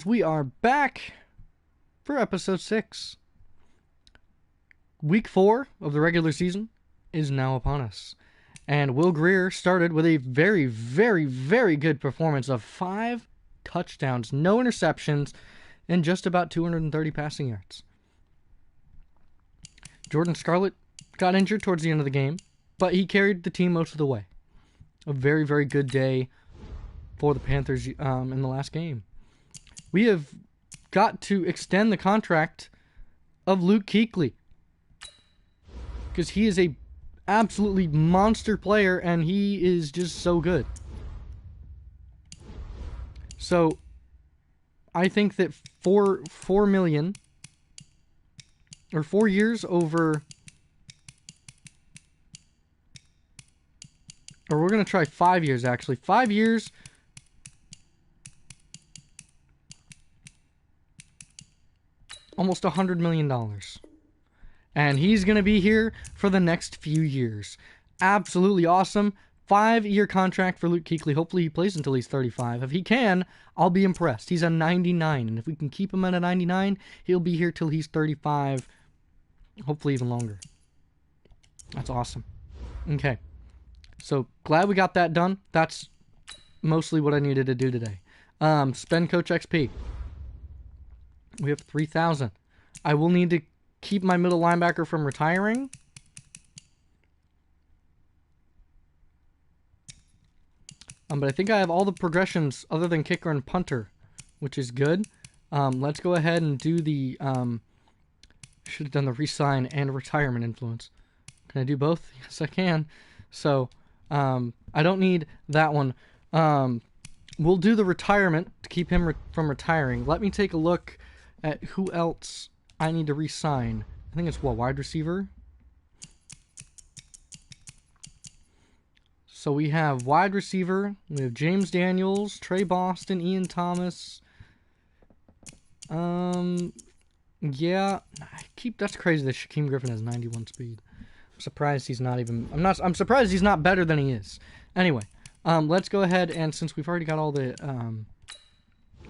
We are back for episode 6. Week 4 of the regular season is now upon us. And Will Grier started with a very, very, very good performance of 5 touchdowns, no interceptions, and just about 230 passing yards. Jordan Scarlett got injured towards the end of the game, but he carried the team most of the way. A very, very good day for the Panthers in the last game. We have got to extend the contract of Luke Kuechly because he is a absolutely monster player and he is just so good. So I think that $4 million or 4 years over, or we're going to try 5 years actually. 5 years. Almost $100 million. And he's going to be here for the next few years. Absolutely awesome. 5-year contract for Luke Kuechly. Hopefully he plays until he's 35. If he can, I'll be impressed. He's a 99. And if we can keep him at a 99, he'll be here till he's 35. Hopefully even longer. That's awesome. Okay. So glad we got that done. That's mostly what I needed to do today. Spend Coach XP. We have 3,000. I will need to keep my middle linebacker from retiring. But I think I have all the progressions other than kicker and punter, which is good. Let's go ahead and do the... should have done the resign and retirement influence. Can I do both? Yes, I can. So, I don't need that one. We'll do the retirement to keep him from retiring. Let me take a look at who else I need to re-sign. I think it's wide receiver. So we have wide receiver. We have James Daniels, Trey Boston, Ian Thomas. Yeah, that's crazy that Shaquem Griffin has 91 speed. I'm surprised he's not even. I'm surprised he's not better than he is. Anyway, let's go ahead and since we've already got all the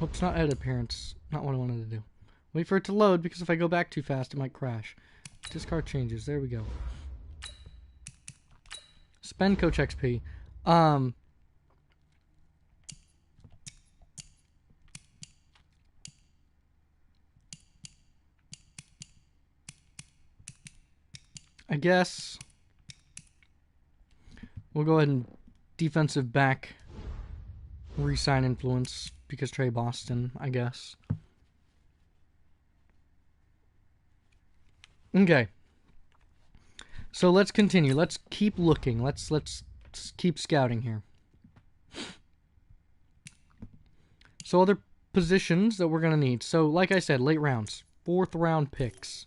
oops, not edit appearance. Not what I wanted to do. Wait for it to load, because if I go back too fast, it might crash. Discard changes. There we go. Spend Coach XP. I guess we'll go ahead and defensive back re-sign influence, because Trey Boston, I guess. Okay. So let's continue. Let's keep looking. Let's keep scouting here. So other positions that we're going to need. So like I said, late rounds. 4th round picks.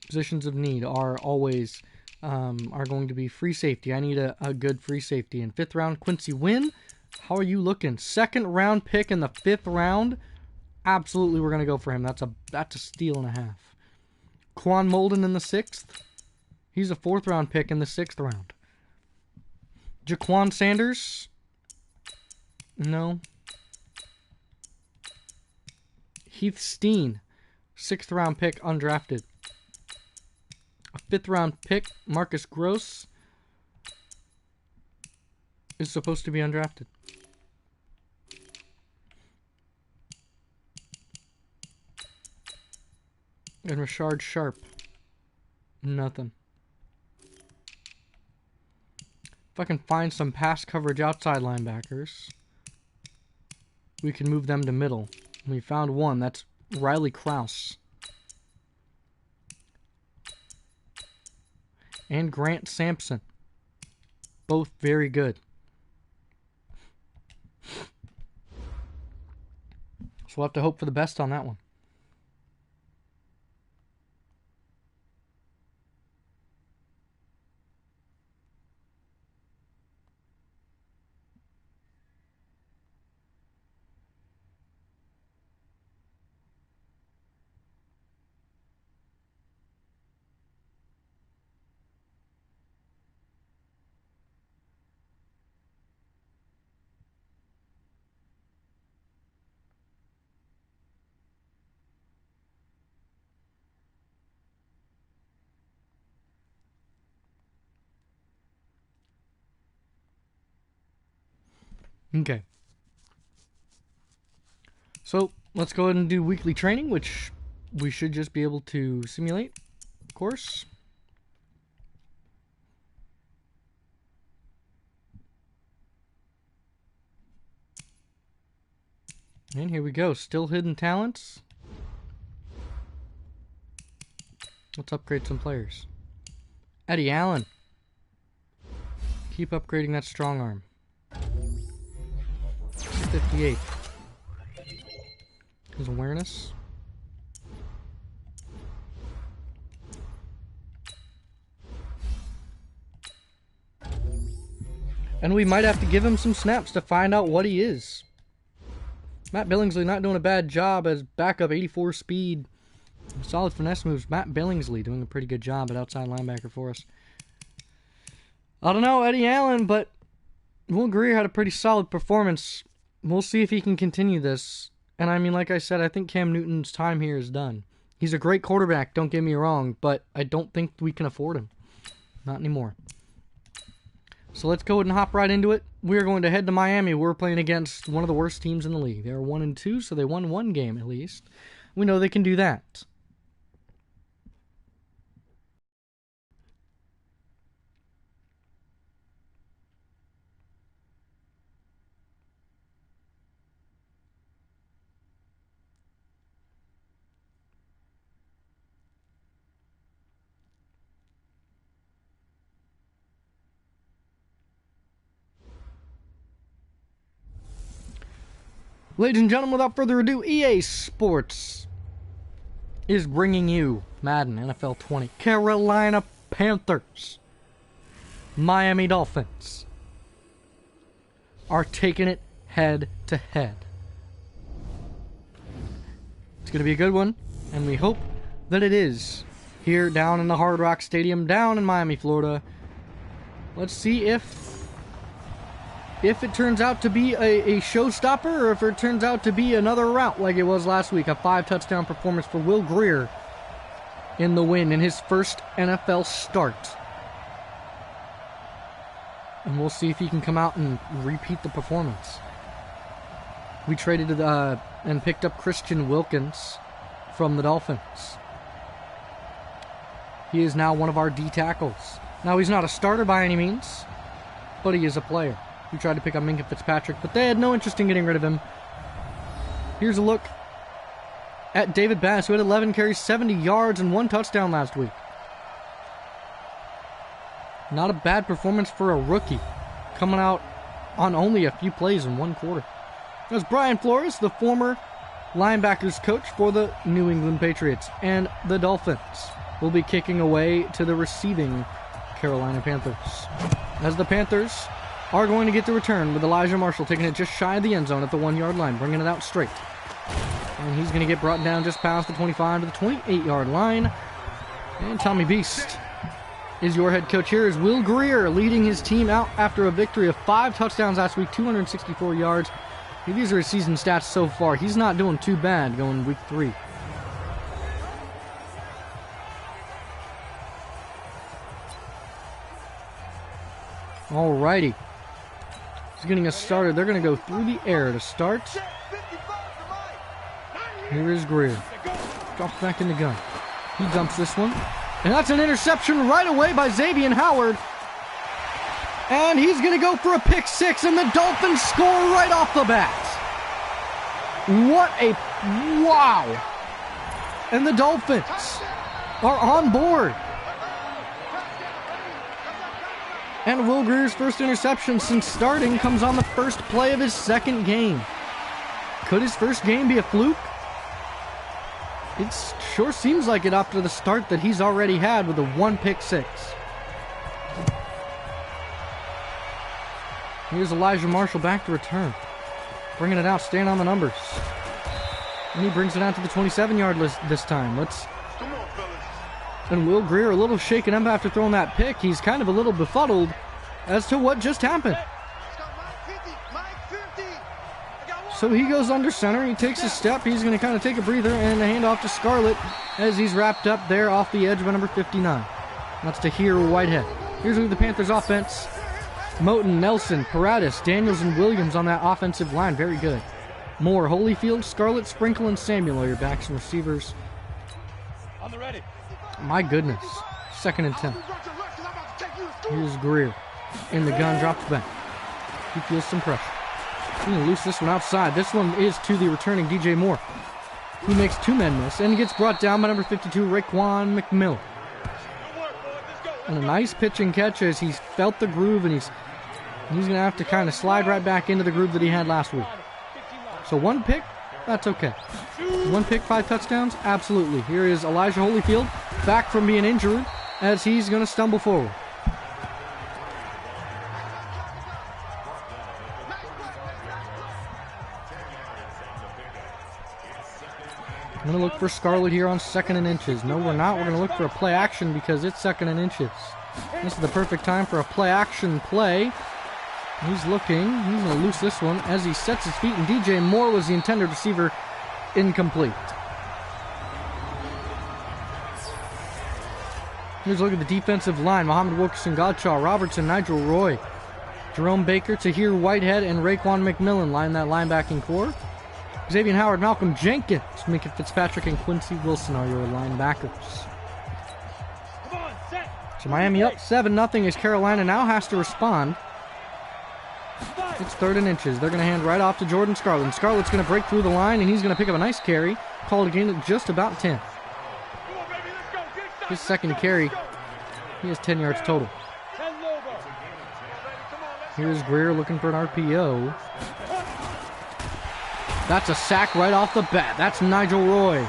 Positions of need are always are going to be free safety. I need a good free safety. In 5th round, Quincy Wynn. How are you looking? 2nd round pick in the 5th round. Absolutely, we're going to go for him. That's a steal and a half. Quan Molden in the 6th. He's a 4th round pick in the 6th round. Jaquan Sanders. No. Heath Steen. 6th round pick, undrafted. A 5th round pick, Marcus Gross, is supposed to be undrafted. And Rashard Sharp. Nothing. If I can find some pass coverage outside linebackers, we can move them to middle. We found one. That's Riley Krause. And Grant Sampson. Both very good. So we'll have to hope for the best on that one. Okay. So, let's go ahead and do weekly training, which we should just be able to simulate, of course. And here we go. Still hidden talents. Let's upgrade some players. Eddie Allen. Keep upgrading that strong arm. 58. His awareness. And we might have to give him some snaps to find out what he is. Matt Billingsley not doing a bad job as backup, 84 speed. Solid finesse moves. Matt Billingsley doing a pretty good job at outside linebacker for us. I don't know, Eddie Allen, but Will Greer had a pretty solid performance. We'll see if he can continue this. And I mean, like I said, I think Cam Newton's time here is done. He's a great quarterback, don't get me wrong, but I don't think we can afford him. Not anymore. So let's go ahead and hop right into it. We're going to head to Miami. We're playing against one of the worst teams in the league. They're 1-2, so they won one game at least. We know they can do that. Ladies and gentlemen, without further ado, EA Sports is bringing you Madden NFL 20. Carolina Panthers, Miami Dolphins are taking it head to head. It's going to be a good one, and we hope that it is here down in the Hard Rock Stadium, down in Miami, Florida. Let's see if it turns out to be a showstopper, or if it turns out to be another rout like it was last week. A 5-touchdown performance for Will Greer in the win in his first NFL start. And we'll see if he can come out and repeat the performance. We traded and picked up Christian Wilkins from the Dolphins. He is now one of our D tackles. Now, he's not a starter by any means, but he is a player. We tried to pick up Minkah Fitzpatrick, but they had no interest in getting rid of him. Here's a look at David Bass, who had 11 carries, 70 yards, and 1 touchdown last week. Not a bad performance for a rookie, coming out on only a few plays in one quarter. That's Brian Flores, the former linebackers coach for the New England Patriots, and the Dolphins will be kicking away to the receiving Carolina Panthers. As the Panthers are going to get the return with Elijah Marshall taking it just shy of the end zone at the 1-yard line, bringing it out straight. And he's going to get brought down just past the 25 to the 28-yard line. And Tommy Beast is your head coach here, as Will Greer leading his team out after a victory of 5 touchdowns last week, 264 yards. These are his season stats so far. He's not doing too bad going week 3. Alrighty. He's getting us started. They're going to go through the air to start. Here is Greer. Drops back in the gun. He dumps this one. And that's an interception right away by Xavier Howard. And he's going to go for a pick 6, and the Dolphins score right off the bat. What a wow. And the Dolphins are on board. And Will Greer's first interception since starting comes on the first play of his second game. Could his first game be a fluke? It sure seems like it after the start that he's already had with a 1 pick 6. Here's Elijah Marshall back to return. Bringing it out, staying on the numbers. And he brings it out to the 27-yard list this time. And Will Greer a little shaken up after throwing that pick. He's kind of a little befuddled as to what just happened. So he goes under center. He takes a step. He's going to kind of take a breather and a handoff to Scarlett as he's wrapped up there off the edge by number 59. That's Tahir Whitehead. Here's the Panthers offense Moten, Nelson, Paradis, Daniels, and Williams on that offensive line. Very good. Moore, Holyfield, Scarlett, Sprinkle, and Samuel are your backs and receivers. My goodness. 2nd and 10. Here's Greer. In the gun, drops back. He feels some pressure. He's going to loose this one outside. This one is to the returning DJ Moore, who makes 2 men miss and gets brought down by number 52, Raekwon McMillan. And a nice pitch and catch as he's felt the groove, and he's going to have to kind of slide right back into the groove that he had last week. So 1 pick, that's okay. 1 pick, 5 touchdowns, absolutely. Here is Elijah Holyfield, back from being injured, as he's going to stumble forward. I'm going to look for Scarlett here on 2nd and inches. No, we're not. We're going to look for a play action because it's 2nd and inches. This is the perfect time for a play action play. He's looking. He's going to loose this one as he sets his feet, and DJ Moore was the intended receiver. Incomplete. Here's a look at the defensive line. Muhammad Wilkerson, Godshaw, Robertson, Nigel Roy, Jerome Baker, Tahir Whitehead, and Raekwon McMillan line that linebacking core. Xavier Howard, Malcolm Jenkins, Minka Fitzpatrick, and Quincy Wilson are your linebackers. So Miami up 7-0 as Carolina now has to respond. It's 3rd and inches. They're going to hand right off to Jordan Scarlett. And Scarlett's going to break through the line, and he's going to pick up a nice carry. Called again at just about 10. His 2nd carry, he has 10 yards total. Here's Greer looking for an RPO. That's a sack right off the bat. That's Nigel Roy.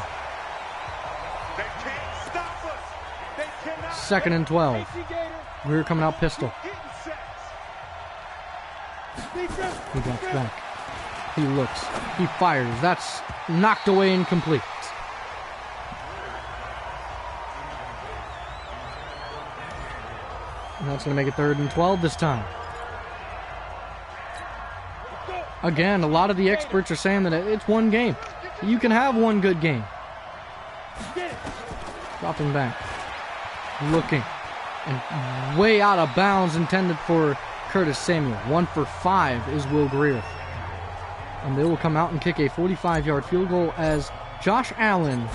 2nd and 12. Greer coming out pistol. He drops back. He looks. He fires. That's knocked away, incomplete. And that's going to make it 3rd and 12 this time. Again, a lot of the experts are saying that it's 1 game. You can have 1 good game. Dropping back. Looking. And way out of bounds, intended for Curtis Samuel. 1 for 5 is Will Greer. And they will come out and kick a 45-yard field goal as Josh Allen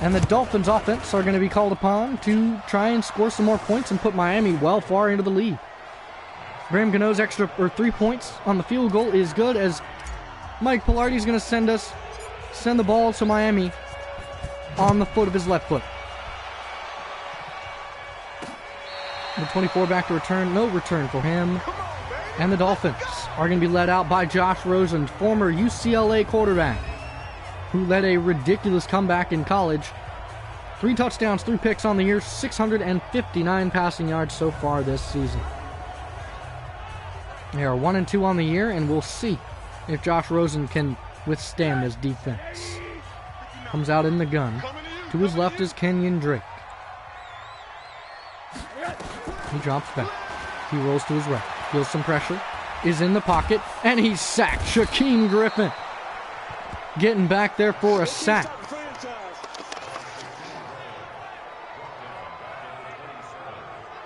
and the Dolphins offense are going to be called upon to try and score some more points and put Miami well far into the lead. Graham Gano's extra 3 points on the field goal is good as Mike Pilardi is going to send the ball to Miami on the foot of his left foot. The 24 back to return, no return for him. And the Dolphins are going to be led out by Josh Rosen, former UCLA quarterback, who led a ridiculous comeback in college. 3 touchdowns, 3 picks on the year, 659 passing yards so far this season. They are 1-2 on the year, and we'll see if Josh Rosen can withstand this defense. Comes out in the gun. To his left is Kenyon Drake. He drops back. He rolls to his right. Feels some pressure. Is in the pocket, and he's sacked. Shaquem Griffin getting back there for a sack.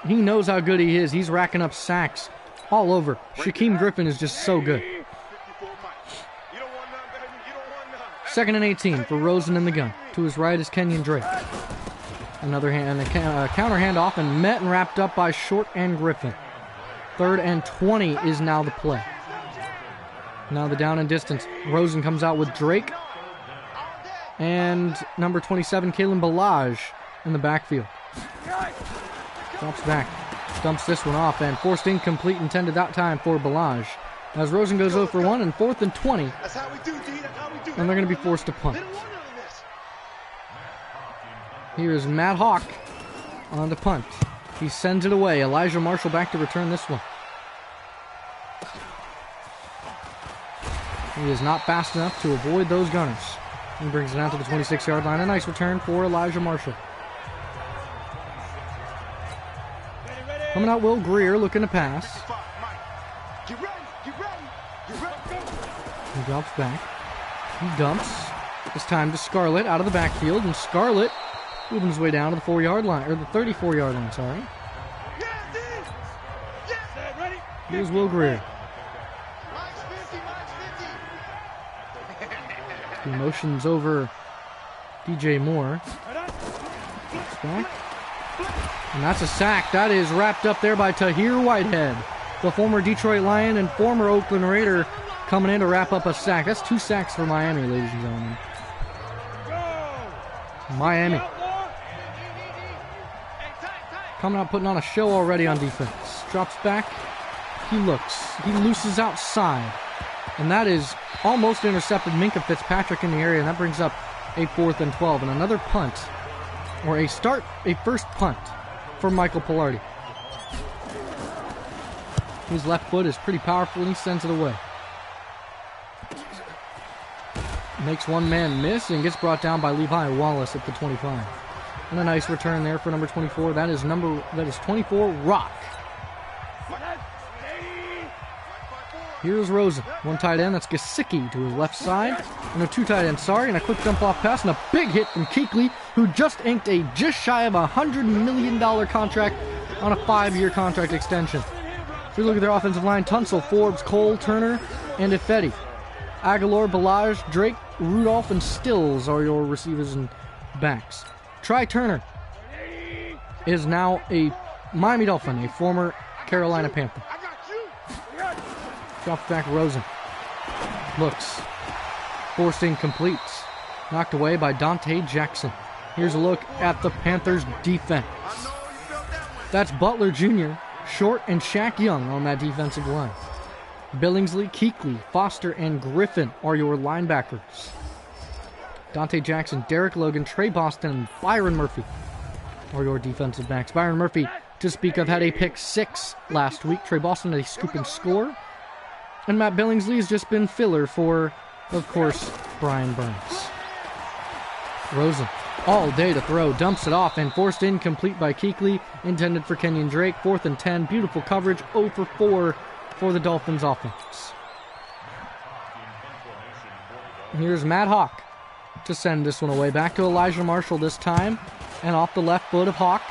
He knows how good he is. He's racking up sacks all over. Shaquem Griffin is just so good. 2nd and 18 for Rosen in the gun. To his right is Kenyon Drake. Another hand, a counter handoff, and met and wrapped up by Short and Griffin. 3rd and 20 is now the play. Now the down and distance. Rosen comes out with Drake and number 27, Kalen Ballage, in the backfield. Drops back, dumps this one off, and forced incomplete, intended that time for Ballage. As Rosen goes 0 for 1 and 4th and 20, and they're going to be forced to punt. Here is Matt Hawk on the punt. He sends it away. Elijah Marshall back to return this one. He is not fast enough to avoid those gunners. He brings it out to the 26-yard line. A nice return for Elijah Marshall. Coming out Will Greer looking to pass. He drops back. He dumps. It's time to Scarlett out of the backfield, and Scarlett moving his way down to the 4-yard line, or the 34-yard line, sorry. Here's Will Greer. He motions over DJ Moore. Back. And that's a sack. That is wrapped up there by Tahir Whitehead, the former Detroit Lion and former Oakland Raider, coming in to wrap up a sack. That's 2 sacks for Miami, ladies and gentlemen. Miami coming out, putting on a show already on defense. Drops back. He looks. He looses outside. And that is almost intercepted Minkah Fitzpatrick in the area, and that brings up a 4th and 12. And another punt, or a first punt for Michael Pilardi. His left foot is pretty powerful, and he sends it away. Makes one man miss and gets brought down by Levi Wallace at the 25. And a nice return there for number 24. That is 24, Rock. Here's Rosen. 1 tight end. That's Gesicki to his left side. And a 2 tight end, and a quick dump off pass and a big hit from Kuechly, who just inked a just shy of $100 million contract on a 5-year contract extension. So we look at their offensive line. Tunsil, Forbes, Cole, Turner, and Ifedi. Aguilar, Balaj, Drake, Rudolph, and Stills are your receivers and backs. Try Turner is now a Miami Dolphin, a former Carolina Panther. Drops back Rosen. Looks. Forced incomplete. Knocked away by Dante Jackson. Here's a look at the Panthers' defense. That's Butler Jr., Short, and Shaq Young on that defensive line. Billingsley, Kuechly, Foster, and Griffin are your linebackers. Dante Jackson, Derek Logan, Trey Boston, and Byron Murphy are your defensive backs. Byron Murphy, to speak of, had a pick-6 last week. Trey Boston had a scoop and score. And Matt Billingsley has just been filler for, of course, Brian Burns. Rosen, all day to throw, dumps it off, and forced incomplete by Kuechly, intended for Kenyon Drake. 4th and 10, beautiful coverage, 0 for 4 for the Dolphins offense. Here's Matt Hawk to send this one away. Back to Elijah Marshall this time, and off the left foot of Hawk.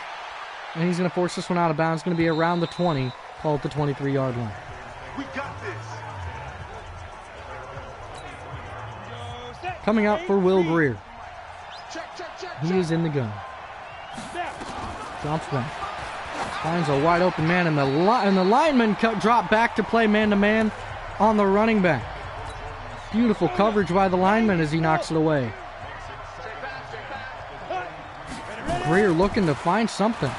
And he's going to force this one out of bounds. It's going to be around the 20, call it the 23-yard line. We got this. Coming out for Will Greer. He is in the gun. Drops back. Finds a wide open man, and the lineman drop back to play man-to-man on the running back. Beautiful coverage by the lineman as he knocks it away. Greer looking to find something.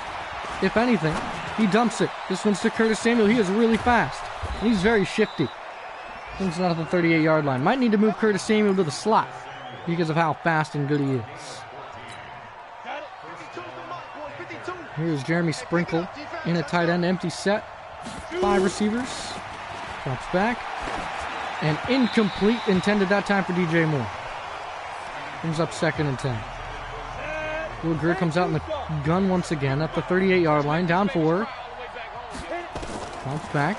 If anything, he dumps it. This one's to Curtis Samuel. He is really fast. And he's very shifty. Brings it out of the 38-yard line. Might need to move Curtis Samuel to the slot because of how fast and good he is. Here's Jeremy Sprinkle in a tight end, empty set. 5 receivers. Drops back. And incomplete, intended that time for DJ Moore. Brings up 2nd and 10. Will Greer comes out in the gun once again at the 38-yard line, down 4. Drops back.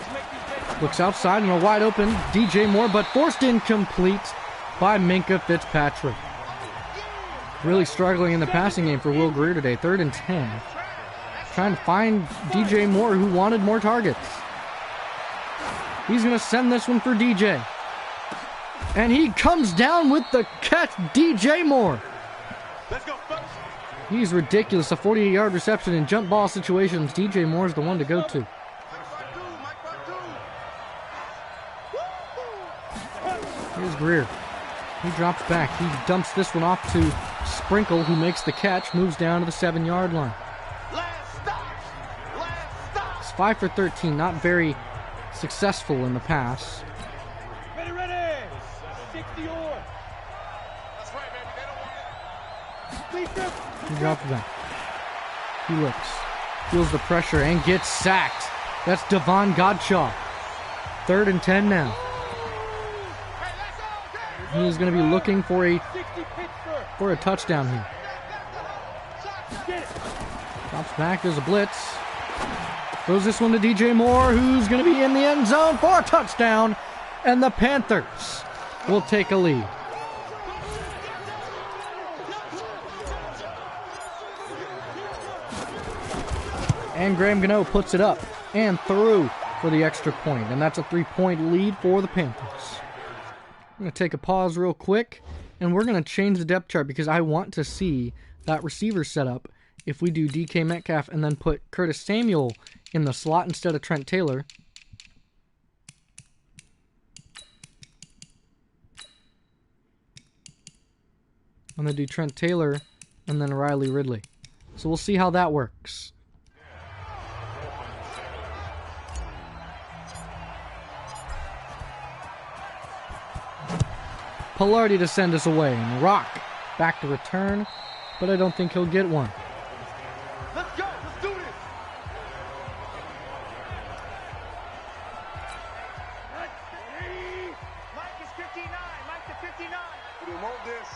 Looks outside and a wide open DJ Moore, but forced incomplete by Minkah Fitzpatrick. Really struggling in the passing game for Will Greer today. 3rd and 10. Trying to find DJ Moore, who wanted more targets. He's going to send this one for DJ. And he comes down with the catch, DJ Moore. Let's go. He's ridiculous. A 48-yard reception in jump ball situations. DJ Moore's the one to go to. Here's Greer. He drops back. He dumps this one off to Sprinkle, who makes the catch, moves down to the 7-yard line. It's 5 for 13, not very successful in the pass. Ready. 60 or. That's right, baby. They don't want it. He drops back. He looks. Feels the pressure and gets sacked. That's Devon Godshaw. 3rd and 10 now. He is going to be looking for a touchdown here. Drops back. There's a blitz. Throws this one to DJ Moore, who's going to be in the end zone for a touchdown. And the Panthers will take a lead. And Graham Gano puts it up and through for the extra point, and that's a 3-point lead for the Panthers. I'm going to take a pause real quick, and we're going to change the depth chart because I want to see that receiver setup if we do DK Metcalf and then put Curtis Samuel in the slot instead of Trent Taylor. I'm going to do Trent Taylor and then Riley Ridley. So we'll see how that works. Pilardi to send us away. And Rock back to return, but I don't think he'll get one. Let's go. Let's do this. Mike is 59. Mike to 59. We want this.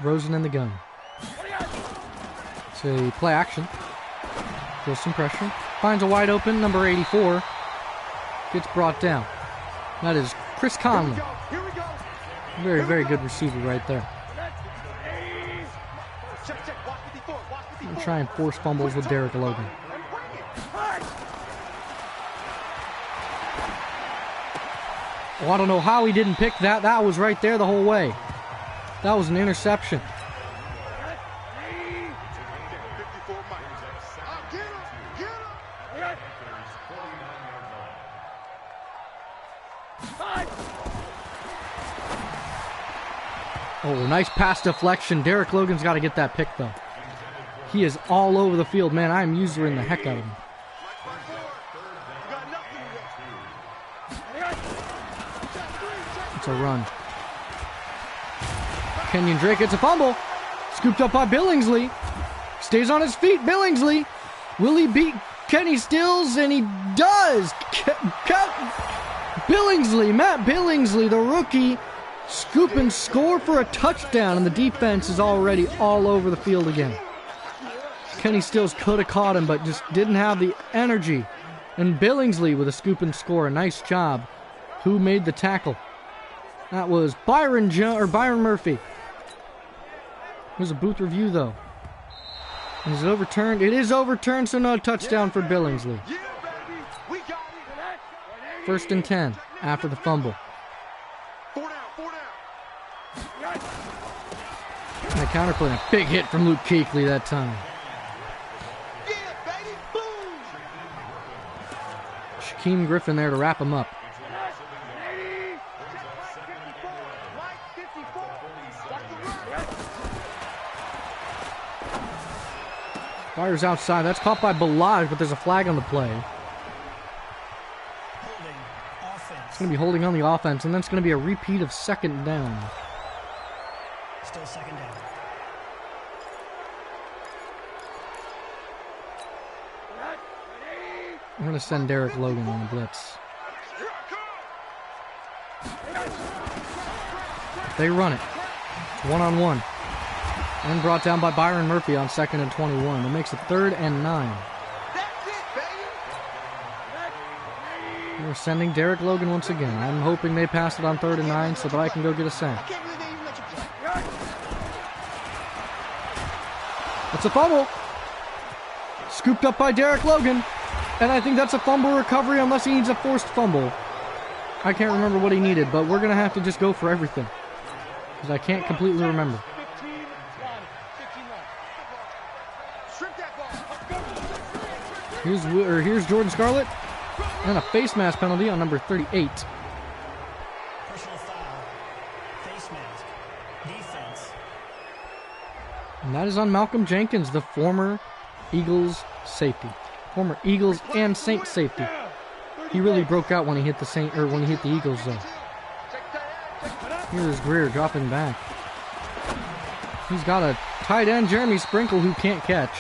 Rosen in the gun. It's a play action. Feels some pressure. Finds a wide open, number 84. Gets brought down. That is Chris Conley. Here we go. Very, very good receiver right there. Check. Watch 54. Watch 54. I'll try and force fumbles with Derek Logan. Oh, I don't know how he didn't pick that. That was right there the whole way. That was an interception. 54 Mike. Get him. Get him. Oh, nice pass deflection. Derek Logan's got to get that pick, though. He is all over the field. Man, I'm using the heck out of him. It's a run. Kenyon Drake gets a fumble. Scooped up by Billingsley. Stays on his feet. Billingsley. Will he beat Kenny Stills? And he does. Billingsley, Matt Billingsley, the rookie, scoop and score for a touchdown, and the defense is already all over the field again. Kenny Stills could have caught him, but just didn't have the energy. And Billingsley with a scoop and score. A nice job. Who made the tackle? That was Byron Murphy. There's a booth review, though. Is it overturned? It is overturned, so no touchdown for Billingsley. First and 10 after the fumble. 4 down. And the counterplay, a big hit from Luke Kuechly that time. Yeah, baby. Boom. Shaquem Griffin there to wrap him up. Fires outside. That's caught by Balaj, but there's a flag on the play. It's going to be holding on the offense, and then it's going to be a repeat of second down. Still second down. I'm going to send Derek Logan on the blitz. They run it. One-on-one. And brought down by Byron Murphy on 2nd and 21. It makes it 3rd and 9. We're sending Derek Logan once again. I'm hoping they pass it on 3rd and 9 so that I can go get a sack. It's a fumble. Scooped up by Derek Logan. And I think that's a fumble recovery unless he needs a forced fumble. I can't remember what he needed, but we're going to have to just go for everything. Because I can't completely remember. Here's Jordan Scarlett. And a face mask penalty on number 38. Personal foul. Face mask. Defense. And that is on Malcolm Jenkins, the former Eagles safety. Former Eagles and Saints safety. He really broke out when he hit the Eagles though. Here's Greer dropping back. He's got a tight end, Jeremy Sprinkle, who can't catch.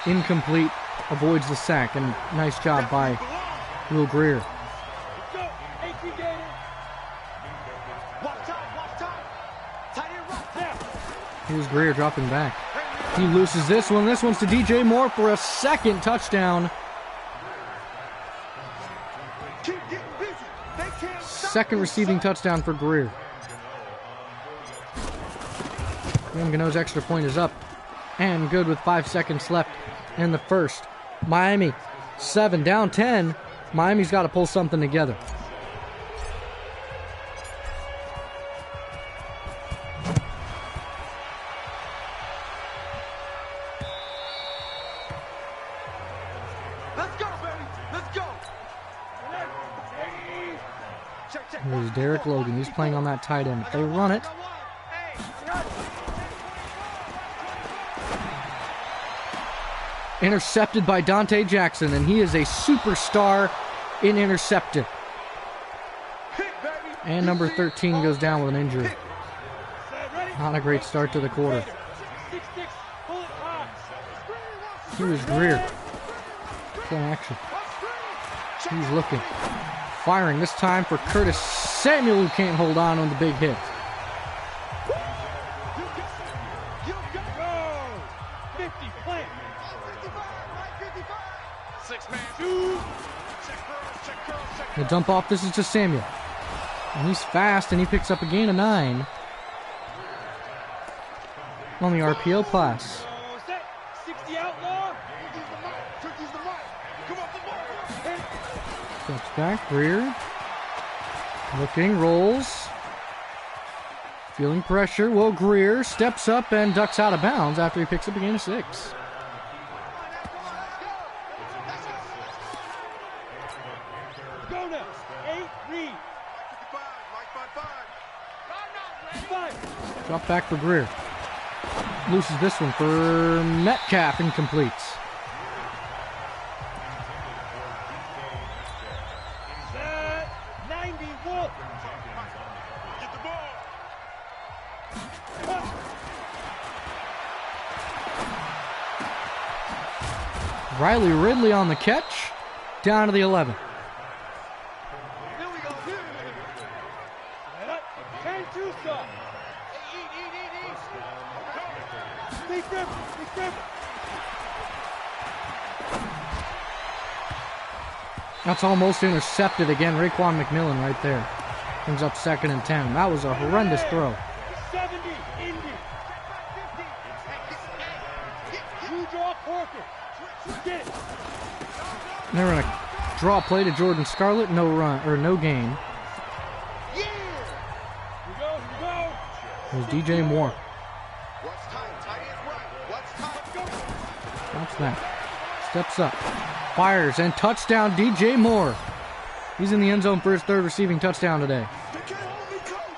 Incomplete, avoids the sack, and nice job by Will Greer. Here's Greer dropping back. He loses this one. This one's to DJ Moore for a second touchdown. Second receiving touchdown for Greer. Liam Gano's extra point is up and good with 5 seconds left in the first. Miami 7, down 10. Miami's got to pull something together. Let's go, baby. Let's go. Here's Derek Logan. He's playing on that tight end. If they run it, intercepted by Dante Jackson, and he is a superstar in intercepting. And number 13 goes down with an injury. Not a great start to the quarter. Here's Greer. Play action. He's looking. Firing this time for Curtis Samuel, who can't hold on the big hit. The dump off, this is to Samuel. And he's fast, and he picks up a gain of 9 on the RPO pass. Steps back, Greer. Looking, rolls. Feeling pressure. Will Greer steps up and ducks out of bounds after he picks up a gain of 6. Drop back for Greer. Loses this one for Metcalf, incompletes. Riley Ridley on the catch, down to the 11. That's almost intercepted again. Raekwon McMillan right there. Brings up 2nd and 10. That was a horrendous throw. They're going to draw a play to Jordan Scarlett. No run, or no gain. There's DJ Moore. Drops back. Steps up. Fires and touchdown DJ Moore. He's in the end zone for his 3rd receiving touchdown today.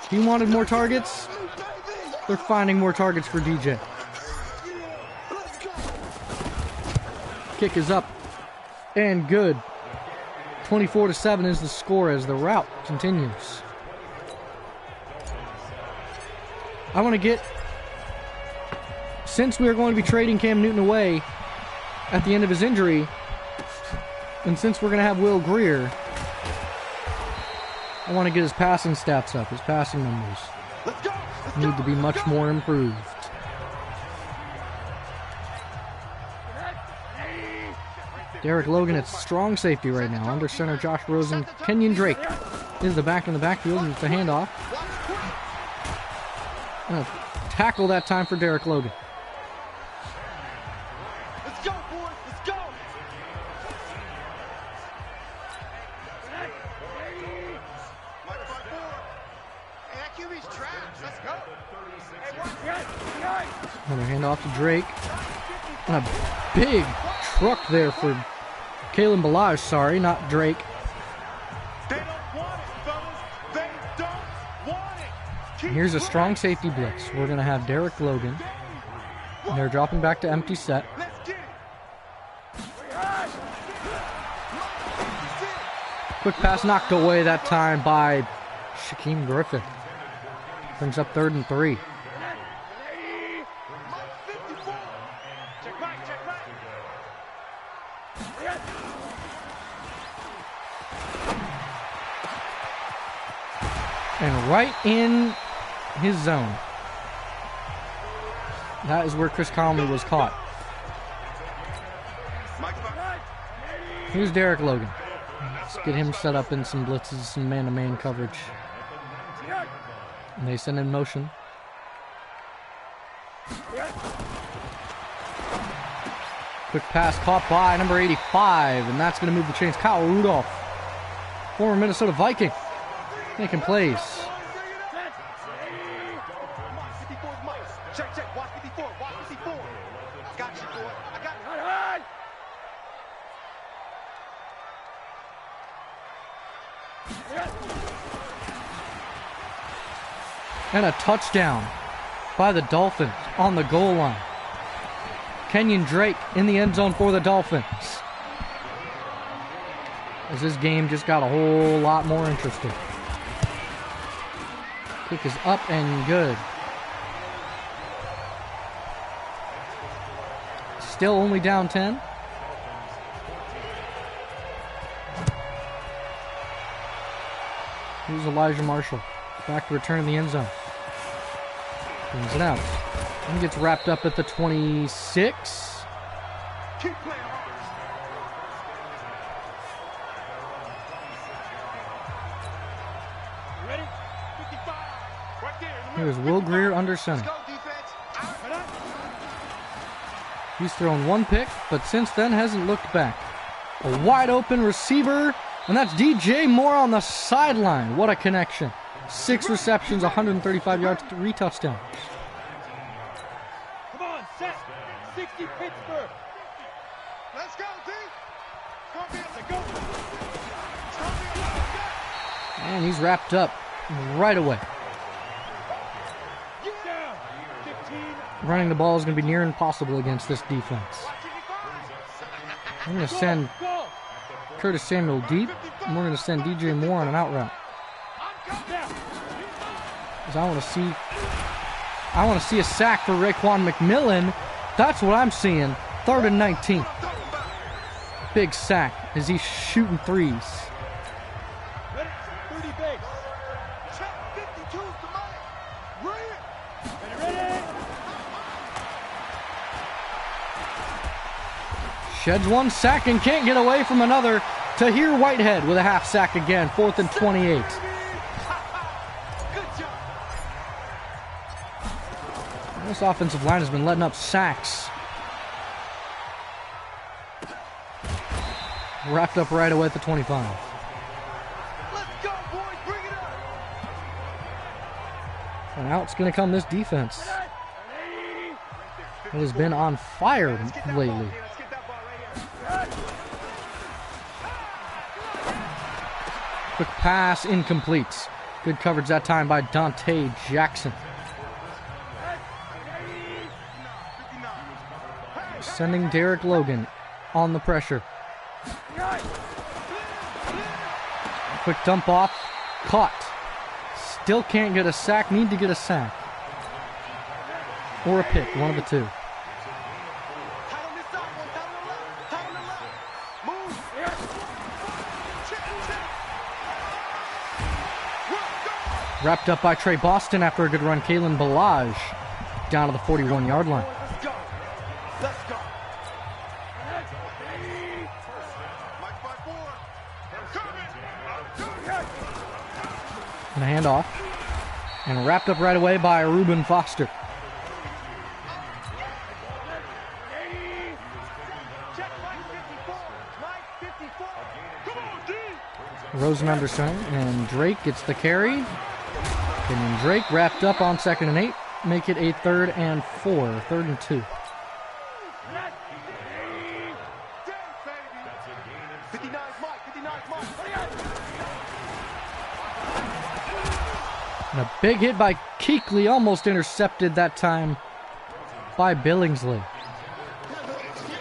He wanted more targets. They're finding more targets for DJ. Kick is up and good. 24-7 is the score as the route continues. I want to get, since we are going to be trading Cam Newton away at the end of his injury, and since we're going to have Will Greer, I want to get his passing stats up, his passing numbers. Need to be much more improved. Derek Logan at strong safety right now. Under center, Josh Rosen. Kenyon Drake is the back in the backfield, and it's a handoff. Tackle that time for Derek Logan. Let's go, boys. Let's go. Hey, that QB's trash. Let's go. Another handoff to Drake. And a big truck there for Kalen Ballage. Sorry, not Drake. They don't want it, fellas. They don't want it. Here's a strong safety blitz. We're going to have Derek Logan. And they're dropping back to empty set. Let's get it. Quick pass knocked away that time by Shaquem Griffin. Brings up 3rd and 3. And right in his zone. That is where Chris Conley was caught. Here's Derek Logan. Let's get him set up in some blitzes, some man-to-man coverage. And they send in motion. Quick pass caught by number 85, and that's going to move the chains. Kyle Rudolph, former Minnesota Viking, making plays. Check, check. Watch 54. Watch 54. Got you, boy. I got you. And a touchdown by the Dolphins on the goal line. Kenyon Drake in the end zone for the Dolphins. As this game just got a whole lot more interesting. Kick is up and good. Still only down 10. Here's Elijah Marshall. Back to return in the end zone. Brings it out. And gets wrapped up at the 26. Keep playing hard. You ready? 55. Right there. In the Here's middle. Will Greer 55. under center. Let's go, defense. Out. He's thrown one pick, but since then hasn't looked back. A wide open receiver, and that's DJ Moore on the sideline. What a connection. 6 receptions, 135 yards, 3 touchdowns. Come on, set. 60 Pittsburgh. Let's go, D. Let's go. And he's wrapped up right away. Down. 15. Running the ball is going to be near impossible against this defense. I'm going to send Go. Curtis Samuel deep, and we're going to send DJ Moore on an out route. Down. Because I want to see a sack for Raekwon McMillan. That's what I'm seeing. 3rd and 19. Big sack as he's shooting threes. Ready? 30 base. Check 52's the money. Ready? Ready? Sheds one sack and can't get away from another. Tahir Whitehead with a half sack again. 4th and 28. Good job. This offensive line has been letting up sacks. Wrapped up right away at the 25. Let's go, boys. Bring it up. And out it's going to come this defense. It has been on fire lately. Let's get that ball right here. Quick pass, incomplete. Good coverage that time by Dante Jackson. Sending Derek Logan on the pressure. Quick dump off. Caught. Still can't get a sack. Need to get a sack. Or a pick. One of the two. Tight on this side, one. Tight on the left. Tight on the left. Move. Check, check. Wrapped up by Trey Boston after a good run. Kalen Balaj down to the 41-yard line. Let's go. Let's go. Mike 5-4. And a handoff. And wrapped up right away by Reuben Foster. Check Mike 54. Mike 54. Come on, D. Rosen under center. And Drake gets the carry. And Drake wrapped up on 2nd and 8. Make it a 3rd and 4. 3rd and 2. 59's Mike. 59's Mike. And a big hit by Kuechly, almost intercepted that time by Billingsley.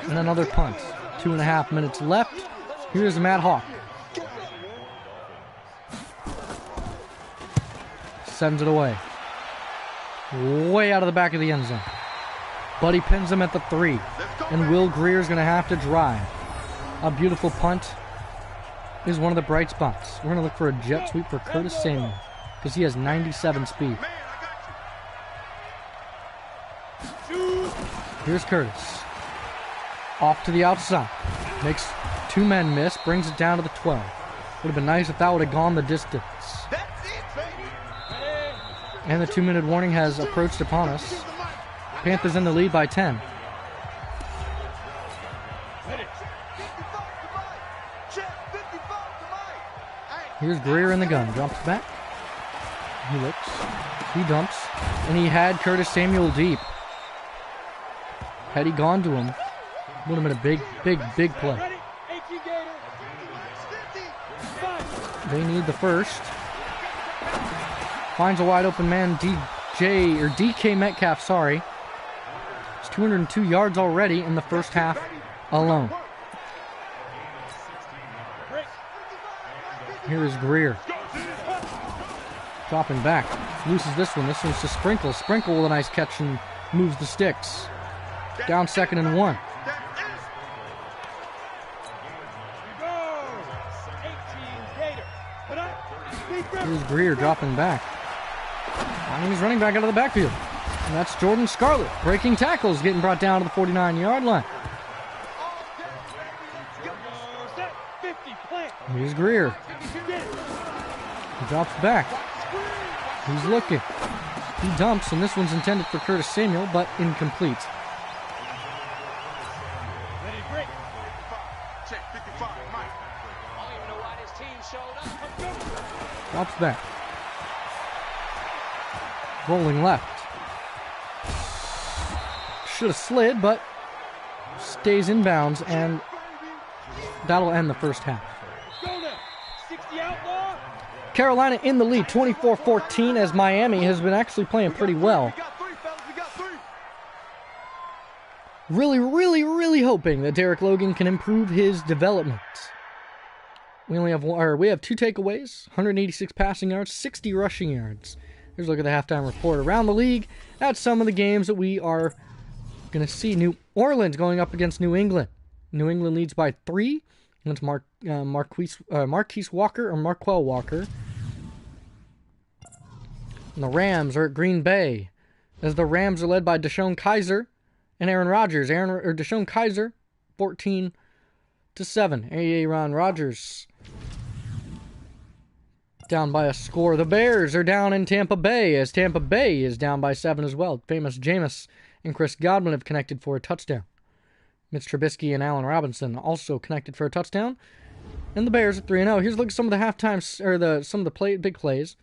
And another punt. 2.5 minutes left. Here's Matt Hawk. Sends it away. Way out of the back of the end zone. Buddy pins him at the 3. And Will Greer's going to have to drive. A beautiful punt is one of the bright spots. We're going to look for a jet sweep for Curtis Samuel because he has 97 speed. Here's Curtis. Off to the outside. Makes 2 men miss. Brings it down to the 12. Would have been nice if that would have gone the distance. That's it, baby. And the 2-minute warning has approached upon us. Panthers in the lead by 10. Here's Greer in the gun. Drops back. He looks. He dumps. And he had Curtis Samuel deep. Had he gone to him, would have been a big play. They need the first. Finds a wide open man, DK Metcalf, sorry. It's 202 yards already in the first half alone. Here is Greer. Dropping back. Loses this one. This one's to Sprinkle. Sprinkle with a nice catch and moves the sticks. Down 2nd and 1. Here's Greer dropping back. And he's running back out of the backfield. And that's Jordan Scarlett. Breaking tackles, getting brought down to the 49-yard line. Here's Greer. He drops back. He's looking. He dumps, and this one's intended for Curtis Samuel, but incomplete. Drops back. Rolling left. Should have slid, but stays in bounds, and that'll end the first half. Carolina in the lead, 24-14, as Miami has been actually playing pretty well. Really hoping that Derek Logan can improve his development. We have 2 takeaways, 186 passing yards, 60 rushing yards. Here's a look at the halftime report around the league. That's some of the games that we are going to see. New Orleans going up against New England. New England leads by 3. That's Marquise Walker or Marquell Walker. And the Rams are at Green Bay, as the Rams are led by Deshaun Kaiser and Aaron Rodgers. Deshaun Kaiser, 14-7. Aaron Rodgers down by a score. The Bears are down in Tampa Bay, as Tampa Bay is down by 7 as well. Famous Jameis and Chris Godwin have connected for a touchdown. Mitch Trubisky and Allen Robinson also connected for a touchdown. And the Bears at 3-0. Here's a look at some of the big plays.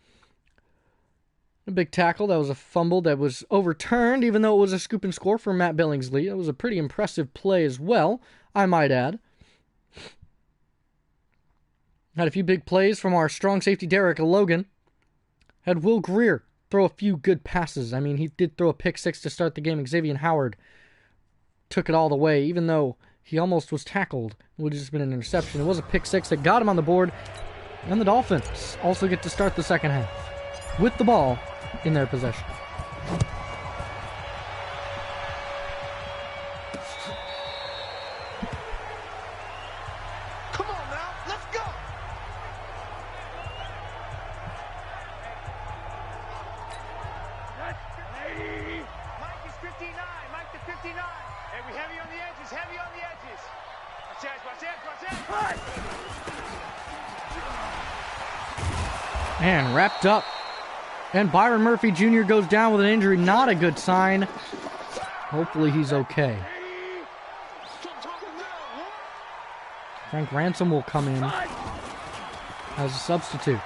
A big tackle. That was a fumble that was overturned, even though it was a scoop and score for Matt Billingsley. It was a pretty impressive play as well, I might add. Had a few big plays from our strong safety Derek Logan. Had Will Greer throw a few good passes. I mean, he did throw a pick-6 to start the game. Xavier Howard took it all the way, even though he almost was tackled. It would have just been an interception. It was a pick-6 that got him on the board. And the Dolphins also get to start the second half with the ball in their possession. Come on now, let's go. Mike is 59. Mike to 59. Hey, we heavy on the edges. Heavy on the edges. Watch out. And wrapped up. And Byron Murphy Jr. goes down with an injury. Not a good sign. Hopefully he's okay. Frank Ransom will come in as a substitute.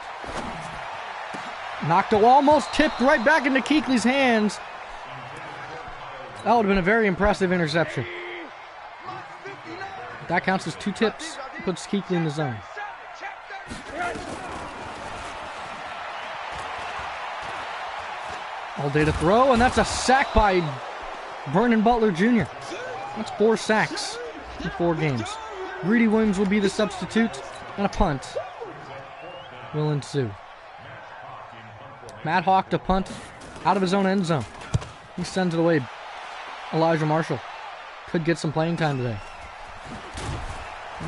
Knocked it, almost tipped right back into Kuechly's hands. That would have been a very impressive interception. That counts as 2 tips. Puts Kuechly in the zone. All day to throw, and that's a sack by Vernon Butler Jr. That's 4 sacks in 4 games. Greedy Williams will be the substitute, and a punt will ensue. Matt Hawk to punt out of his own end zone. He sends it away. Elijah Marshall could get some playing time today.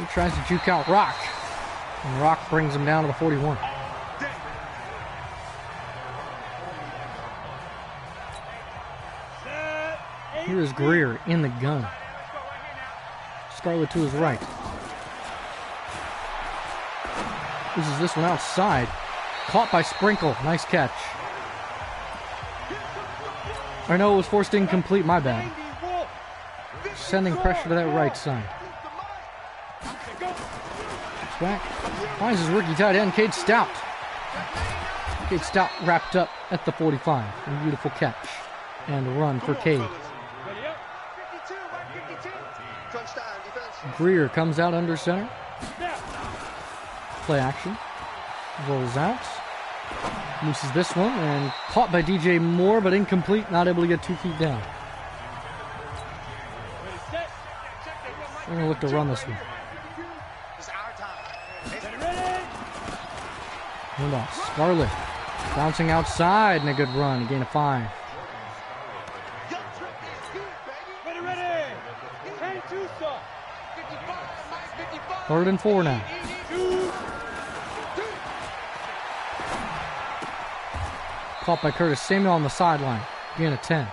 He tries to juke out Rock, and Rock brings him down to the 41. Here is Greer in the gun. Scarlett to his right. Uses this one outside. Caught by Sprinkle. Nice catch. Or no, it was forced incomplete, my bad. Sending pressure to that right side. Back. Finds his rookie tight end, Cade Stout. Cade Stout wrapped up at the 45. A beautiful catch and run for Cade. Greer comes out under center. Play action. Rolls out. Misses this one and caught by DJ Moore, but incomplete. Not able to get 2 feet down. We're going to look to run this one. And off. Scarlett bouncing outside and a good run. A gain of 5. Third and 4 now. Caught by Curtis Samuel on the sideline. Gain of 10.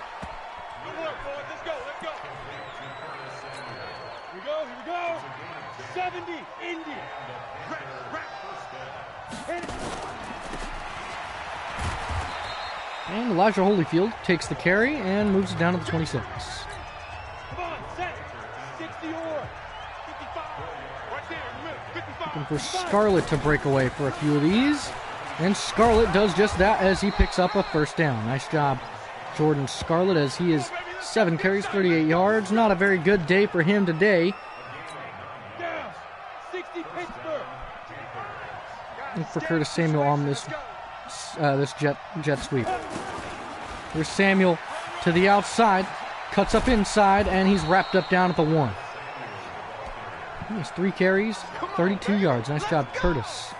And Elijah Holyfield takes the carry and moves it down to the 26. Looking for Scarlett to break away for a few of these. And Scarlett does just that as he picks up a first down. Nice job, Jordan Scarlett, as he is 7 carries, 38 yards. Not a very good day for him today. Look for Curtis Samuel on this jet sweep. Here's Samuel to the outside, cuts up inside, and he's wrapped up down at the 1. He has 3 carries, 32 yards. Nice job, Curtis.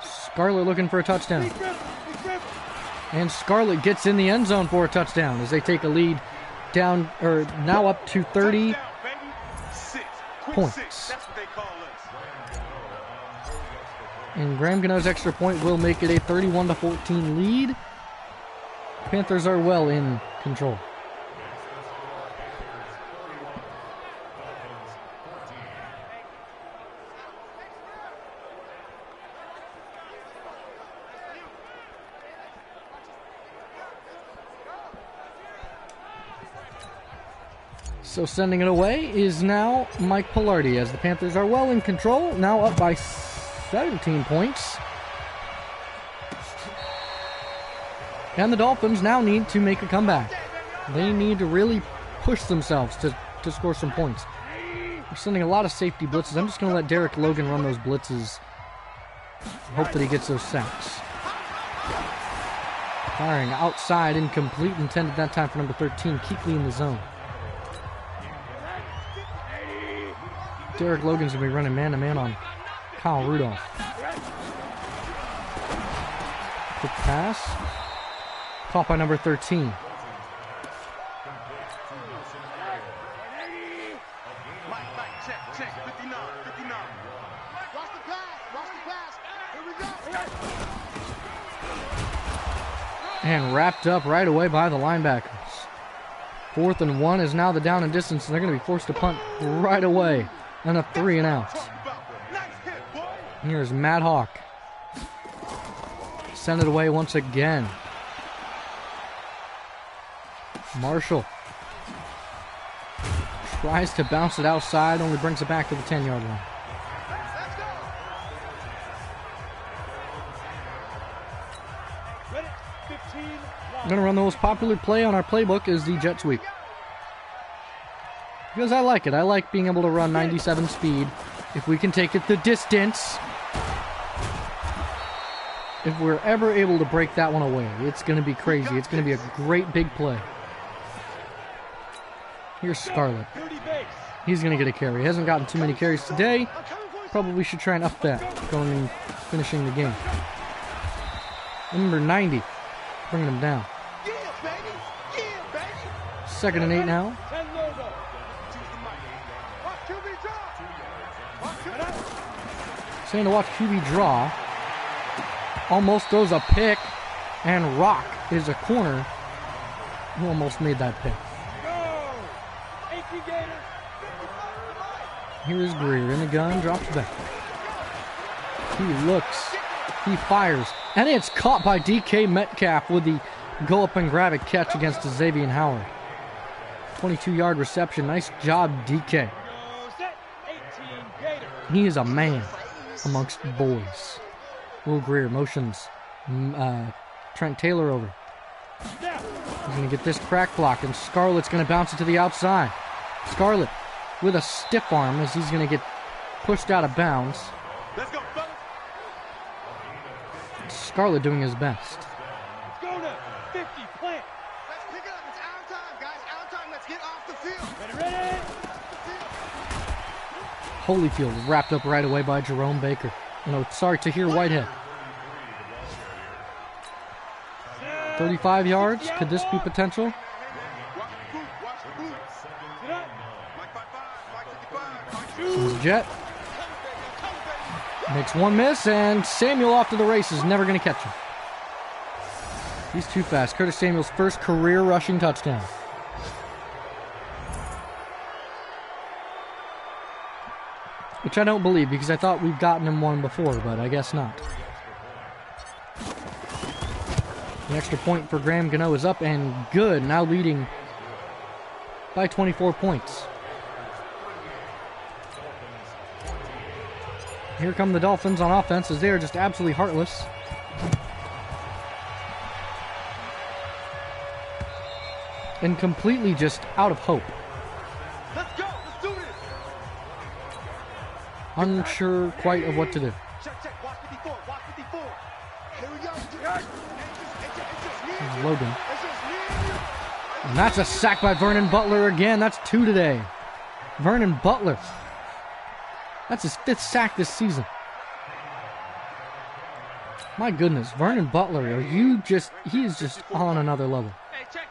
Scarlett looking for a touchdown. And Scarlett gets in the end zone for a touchdown as they take a lead down, or now up to 30 points. And Graham Gano's extra point will make it a 31-14 lead. Panthers are well in control. So sending it away is now Mike Pilardi as the Panthers are well in control, now up by 17 points. And the Dolphins now need to make a comeback. They need to really push themselves to score some points. They're sending a lot of safety blitzes. I'm just going to let Derek Logan run those blitzes. Hope that he gets those sacks. Firing outside, incomplete, intended that time for number 13, Kuechly in the zone. Derek Logan's going to be running man-to-man on Kyle Rudolph. Quick pass. Caught by number 13. And wrapped up right away by the linebackers. 4th and 1 is now the down and distance, and they're going to be forced to punt right away. And a 3 and out. Here's Matt Hawk. Send it away once again. Marshall tries to bounce it outside, only brings it back to the 10-yard line. I'm going to run the most popular play on our playbook is the jet sweep. Because I like it. I like being able to run 97 speed. If we can take it the distance. If we're ever able to break that one away, it's going to be crazy. It's going to be a great big play. Here's Scarlett. He's going to get a carry. He hasn't gotten too many carries today. Probably should try and up that going and finishing the game. Number 90, bringing him down. 2nd and 8 now. Saying to watch QB draw. Almost throws a pick. And Rock is a corner who almost made that pick. Here is Greer in the gun, drops back. He looks He fires, and it's caught by DK Metcalf with the go up and grab it catch against Xavier Howard. 22-yard reception. Nice job, DK. He is a man amongst boys. Will Greer motions Trent Taylor over. He's going to get this crack block, and Scarlett's going to bounce it to the outside. Scarlett with a stiff arm as he's going to get pushed out of bounds. Let's go, fellas. Scarlett doing his best. Let's go to 50, plant. Let's pick it up. It's our time, guys. Our time. Let's get off the field. Ready? Holyfield wrapped up right away by Jerome Baker. No, sorry, Tahir Whitehead. 35 yards. Could this be potential? Watch the boot. Watch the boot. Get up. Mike 5'5", Mike 55, Mike 2. Jet makes one miss, and Samuel off to the races. Never going to catch him. He's too fast. Curtis Samuel's first career rushing touchdown. Which I don't believe, because I thought we've gotten him one before, but I guess not. The extra point for Graham Gano is up and good. Now leading by 24 points. Here come the Dolphins on offense as they are just absolutely heartless. And completely just out of hope. Let's go. Let's do this. Unsure quite of what to do. Check. Watch 54. Watch 54. Here we go. Here's Logan. And that's a sack by Vernon Butler again. That's 2 today. Vernon Butler. That's his 5th sack this season. My goodness, Vernon Butler, he is just on another level. Hey, check.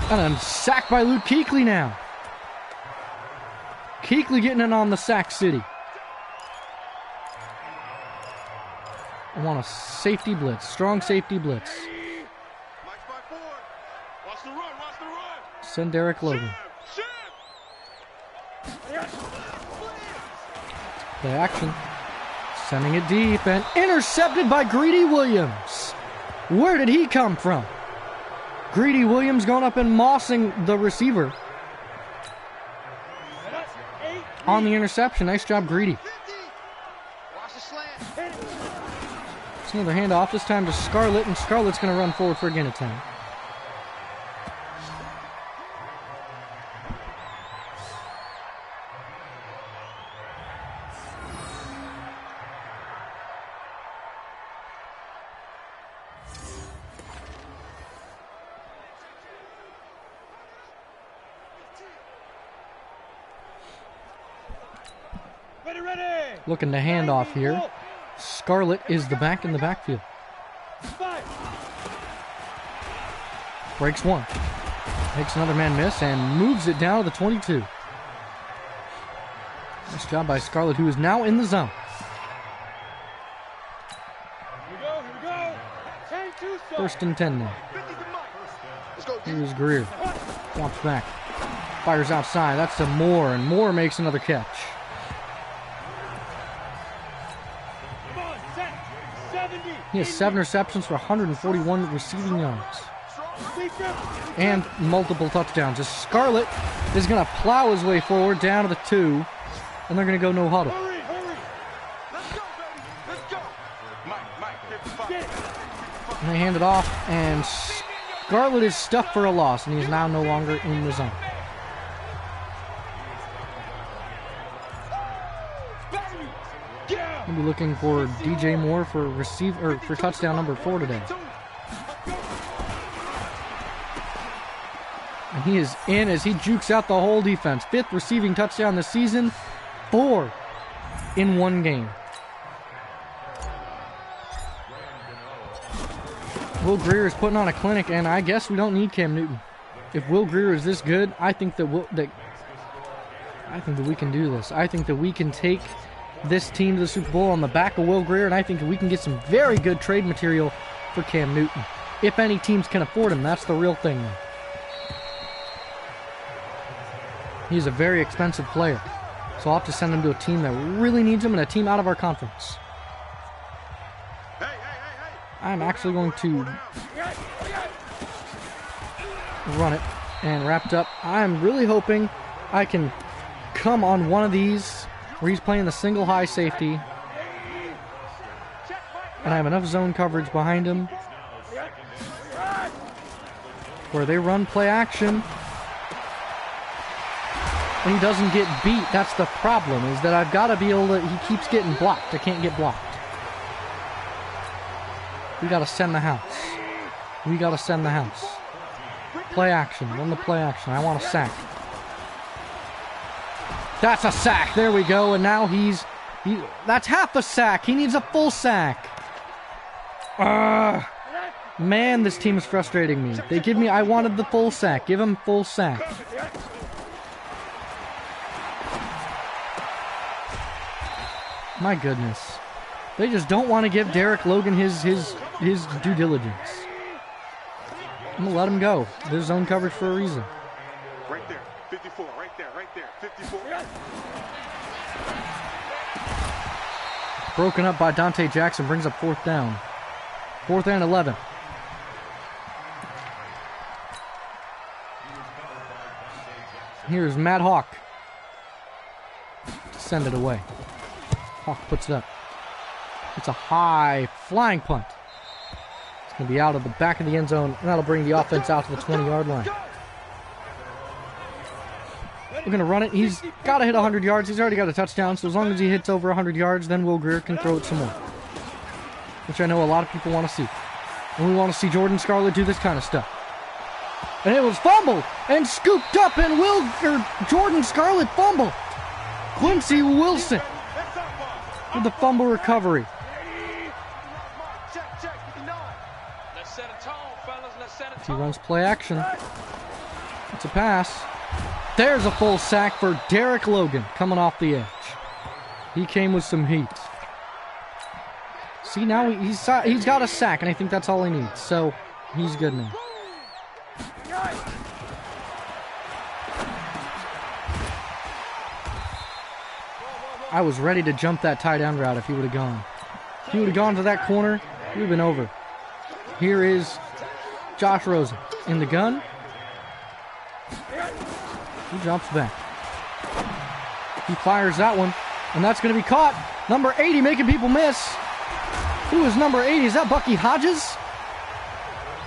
And I'm sacked by Luke Kuechly now. Kuechly getting it on the sack city. I want a safety blitz, strong safety blitz. Mike 5'4". Watch the run. Send Derek Logan. Play action. Sending it deep and intercepted by Greedy Williams. Where did he come from? Greedy Williams going up and mossing the receiver on the interception. Nice job, Greedy. Watch the slant. It's another handoff, this time to Scarlett, and Scarlett's going to run forward for a gain of 10. Ready. Looking to hand off here. Scarlett is the back in the backfield. Breaks one. Makes another man miss and moves it down to the 22. Nice job by Scarlett, who is now in the zone. Here we go. 10-2 First and 10 now. 50 to Mike. Let's go. Here's Greer. Drops back. Fires outside. That's to Moore, and Moore makes another catch. Come on, set. 70. He has 7 receptions for 141 receiving yards. And multiple touchdowns. As Scarlett is going to plow his way forward down to the 2. And they're going to go no huddle. Hurry. Let's go, baby. Let's go. Mike 55. And they hand it off, and Scarlett is stuffed for a loss, and he is now no longer in the zone. We'll be looking for DJ Moore for touchdown number 4 today. And he is in as he jukes out the whole defense. 5th receiving touchdown this season. 4 in one game. Will Greer is putting on a clinic, and I guess we don't need Cam Newton. If Will Greer is this good, I think that we can do this. I think that we can take this team to the Super Bowl on the back of Will Greer, and I think that we can get some very good trade material for Cam Newton. If any teams can afford him, that's the real thing. He's a very expensive player. So I'll have to send him to a team that really needs him and a team out of our conference. I'm actually going to run it and wrapped up. I'm really hoping I can come on one of these where he's playing the single high safety and I have enough zone coverage behind him where they run play action and he doesn't get beat. That's the problem, is that I've got to be able to, he keeps getting blocked. I can't get blocked. We got to send the house. We got to send the house. Play action. Run the play action. I want a sack. That's a sack. There we go. And now that's half a sack. He needs a full sack. Man, this team is frustrating me. They give me, I wanted the full sack. Give him full sack. My goodness. They just don't want to give Derek Logan his due diligence. I'm going to let him go. There's zone coverage for a reason. Right there, 54, right there, 54. Broken up by Dante Jackson, brings up 4th down. 4th and 11. Here's Matt Hawk. Send it away. Hawk puts it up. It's a high flying punt. It's going to be out of the back of the end zone, and that'll bring the offense out to the 20-yard line. We're going to run it. He's got to hit 100 yards. He's already got a touchdown, so as long as he hits over 100 yards, then Will Greer can throw it some more, which I know a lot of people want to see. And we want to see Jordan Scarlett do this kind of stuff. And it was fumbled and scooped up, and Jordan Scarlett fumbled. Quincy Wilson with the fumble recovery. He runs play action. It's a pass. There's a full sack for Derek Logan coming off the edge. He came with some heat. See, now he's got a sack, and I think that's all he needs. So he's good now. I was ready to jump that tight end route if he would have gone. If he would have gone to that corner, we would have been over. Here is Josh Rosen in the gun. He drops back. He fires that one, and that's going to be caught. Number 80 making people miss. Who is number 80? Is that Bucky Hodges?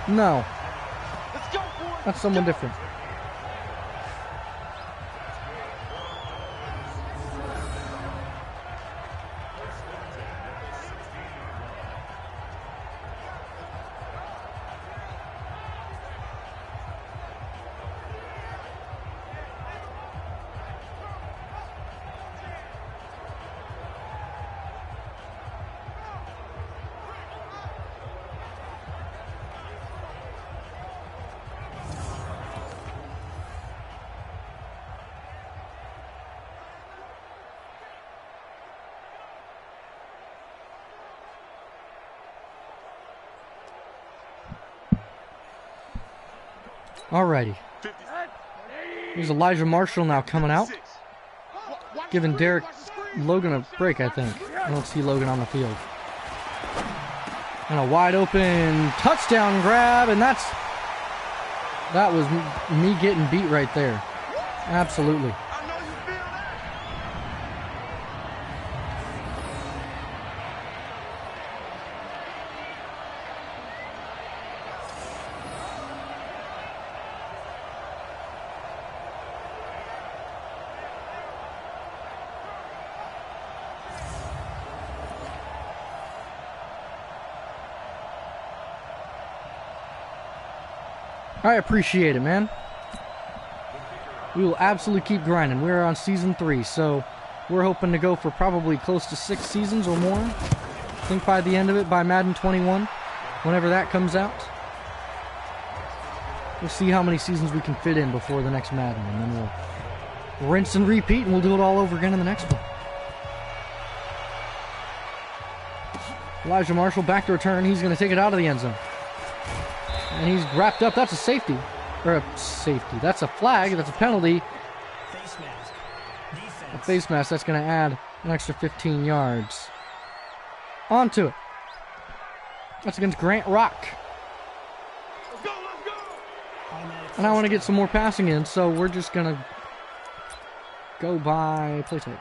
No. That's someone different. Alrighty. Here's Elijah Marshall now coming out. Giving Derek Logan a break, I think. I don't see Logan on the field. And a wide open touchdown grab, and that was me getting beat right there. Absolutely. I appreciate it, man. We will absolutely keep grinding. We're on season 3, so we're hoping to go for probably close to 6 seasons or more. I think by the end of it, by Madden 21, whenever that comes out. We'll see how many seasons we can fit in before the next Madden, and then we'll rinse and repeat, and we'll do it all over again in the next one. Elijah Marshall back to return. He's going to take it out of the end zone. And he's wrapped up. That's a safety. Or a safety. That's a flag. That's a penalty. Face mask. Defense. a face mask. That's going to add an extra 15 yards. Onto it. That's against Grant Rock. Let's go. And I want to get some more passing in, so we're just going to go by play type.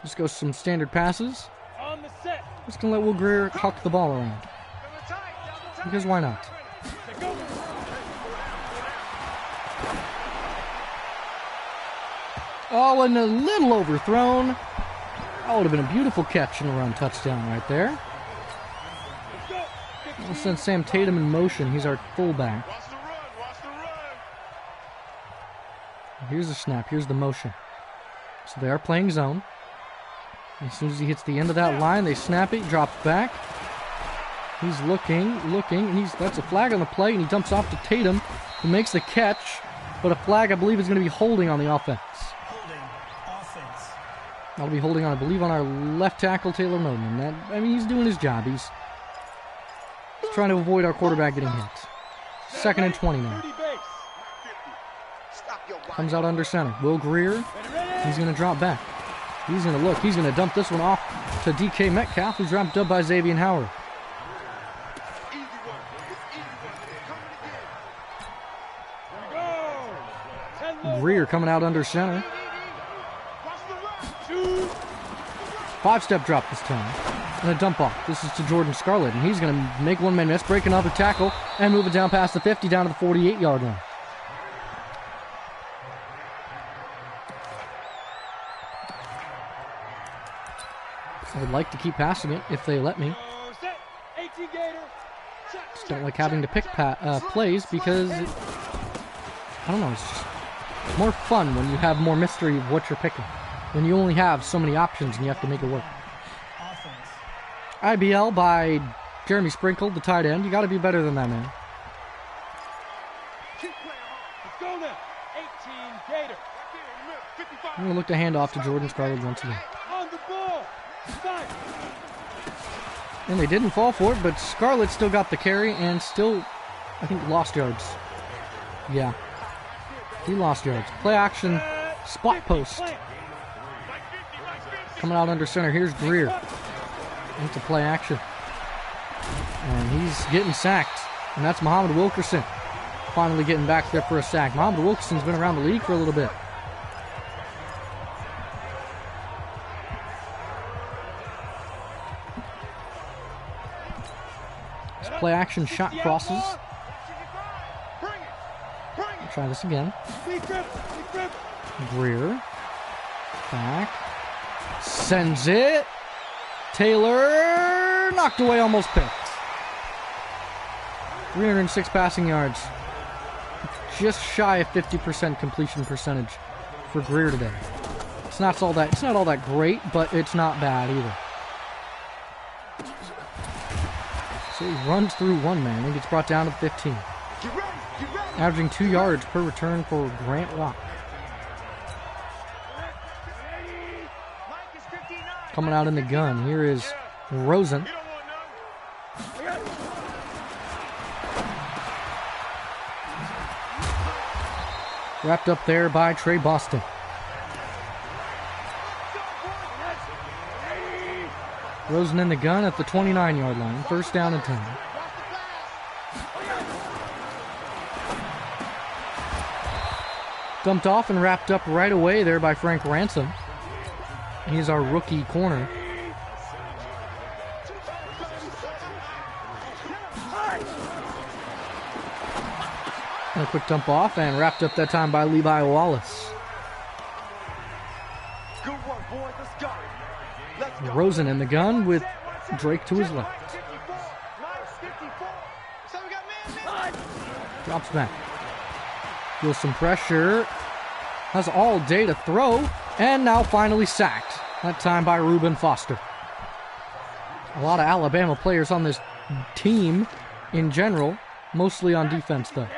Just go some standard passes. On the set. Just going to let Will Greer huck the ball around. Double tight. Because why not? Go. Oh, and a little overthrown. That would have been a beautiful catch and a run touchdown right there. We'll send Sam Tatum in motion. He's our fullback. Watch the run. Watch the run. Here's the snap. Here's the motion. So they are playing zone. As soon as he hits the end of that line, they snap it, drops back. He's looking, and that's a flag on the play, and he dumps off to Tatum, who makes the catch. But a flag, I believe, is going to be holding on the offense. That'll be holding on, I believe, on our left tackle, Taylor Moden. He's doing his job. He's trying to avoid our quarterback getting hit. 2nd and 20 now. Comes out under center. Will Greer, he's going to drop back. He's going to look. He's going to dump this one off to DK Metcalf, who's wrapped up by Xavier Howard. Greer coming out under center. 5-step drop this time. And a dump off. This is to Jordan Scarlett, and he's going to make one man miss, break another tackle, and move it down past the 50, down to the 48-yard line. I would like to keep passing it if they let me. Just don't like having to pick plays because, I don't know, it's just more fun when you have more mystery of what you're picking. When you only have so many options and you have to make it work. IBL by Jeremy Sprinkle, the tight end. You got to be better than that, man. I'm going to look to hand off to Jordan Scarlett once again. And they didn't fall for it, but Scarlett still got the carry and still, I think, lost yards. Yeah. He lost yards. Play action, spot post. Coming out under center. Here's Greer. Into play action. And he's getting sacked. And that's Muhammad Wilkerson. Finally getting back there for a sack. Muhammad Wilkerson's been around the league for a little bit. Play action shot crosses. Try this again. Greer. Back. Sends it. Taylor knocked away, almost picked. 306 passing yards. Just shy of 50% completion percentage for Greer today. It's not all that great, but it's not bad either. So he runs through one man and gets brought down to 15. Averaging 2 yards per return for Grant Rock. Coming out in the gun, here is Rosen. Wrapped up there by Trey Boston. Rosen in the gun at the 29-yard line. 1st down and 10. Dumped off and wrapped up right away there by Frank Ransom. He's our rookie corner. And a quick dump off and wrapped up that time by Levi Wallace. Good work, boys. Let's go. Rosen in the gun with Drake to his left. Drops back. Feels some pressure. Has all day to throw. And now finally sacked. That time by Reuben Foster. A lot of Alabama players on this team in general. Mostly on defense, though.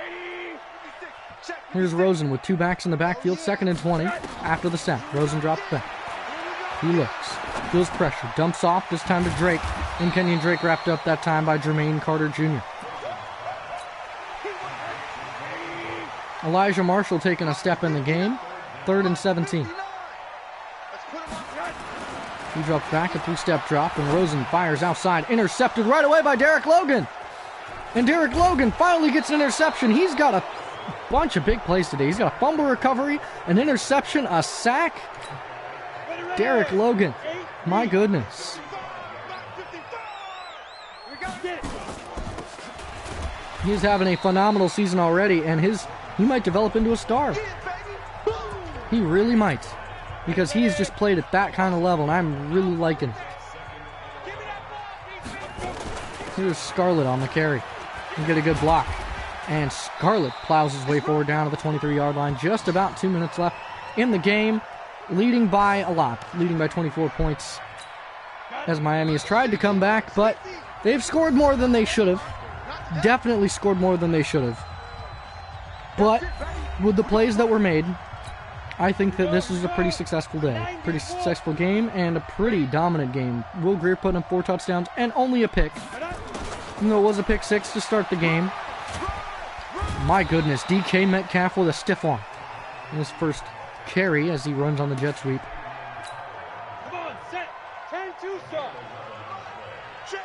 Here's Rosen with 2 backs in the backfield. 2nd and 20 after the sack. Rosen drops back. He looks. Feels pressure. Dumps off. This time to Drake. And Kenyon Drake wrapped up that time by Jermaine Carter Jr. Elijah Marshall taking a step in the game. 3rd and 17. He drops back, a 3-step drop, and Rosen fires outside. Intercepted right away by Derek Logan. And Derek Logan finally gets an interception. He's got a bunch of big plays today. He's got a fumble recovery, an interception, a sack. Derek Logan, my goodness. He's having a phenomenal season already, and he might develop into a star. He really might, because he's just played at that kind of level, and I'm really liking it. Here's Scarlett on the carry. You get a good block. And Scarlett plows his way forward down to the 23-yard line. Just about 2 minutes left in the game. Leading by a lot. Leading by 24 points. As Miami has tried to come back, but they've scored more than they should have. Definitely scored more than they should have. But with the plays that were made, I think that this is a pretty successful day. Pretty successful game and a pretty dominant game. Will Grier putting up 4 touchdowns and only a pick. Even though it was a pick 6 to start the game. My goodness, DK Metcalf with a stiff arm in his first carry as he runs on the jet sweep.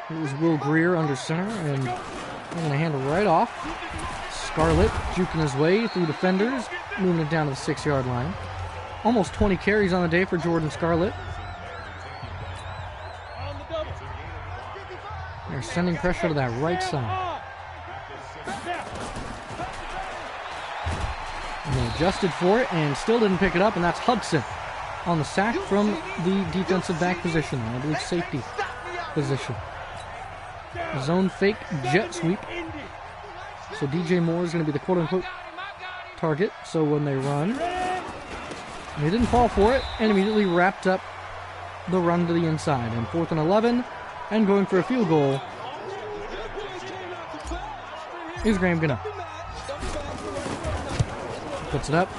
Here's Will Grier under center, and they're going to hand it right off. Scarlett juking his way through defenders, moving it down to the 6-yard line. Almost 20 carries on the day for Jordan Scarlett. They're sending pressure to that right side. And they adjusted for it and still didn't pick it up, and that's Hudson on the sack from the defensive back position, I believe safety position. Zone fake jet sweep. So DJ Moore is going to be the quote-unquote target. So when they run, they didn't fall for it, and immediately wrapped up the run to the inside. And 4th and 11, and going for a field goal is Graham Gano. Puts it up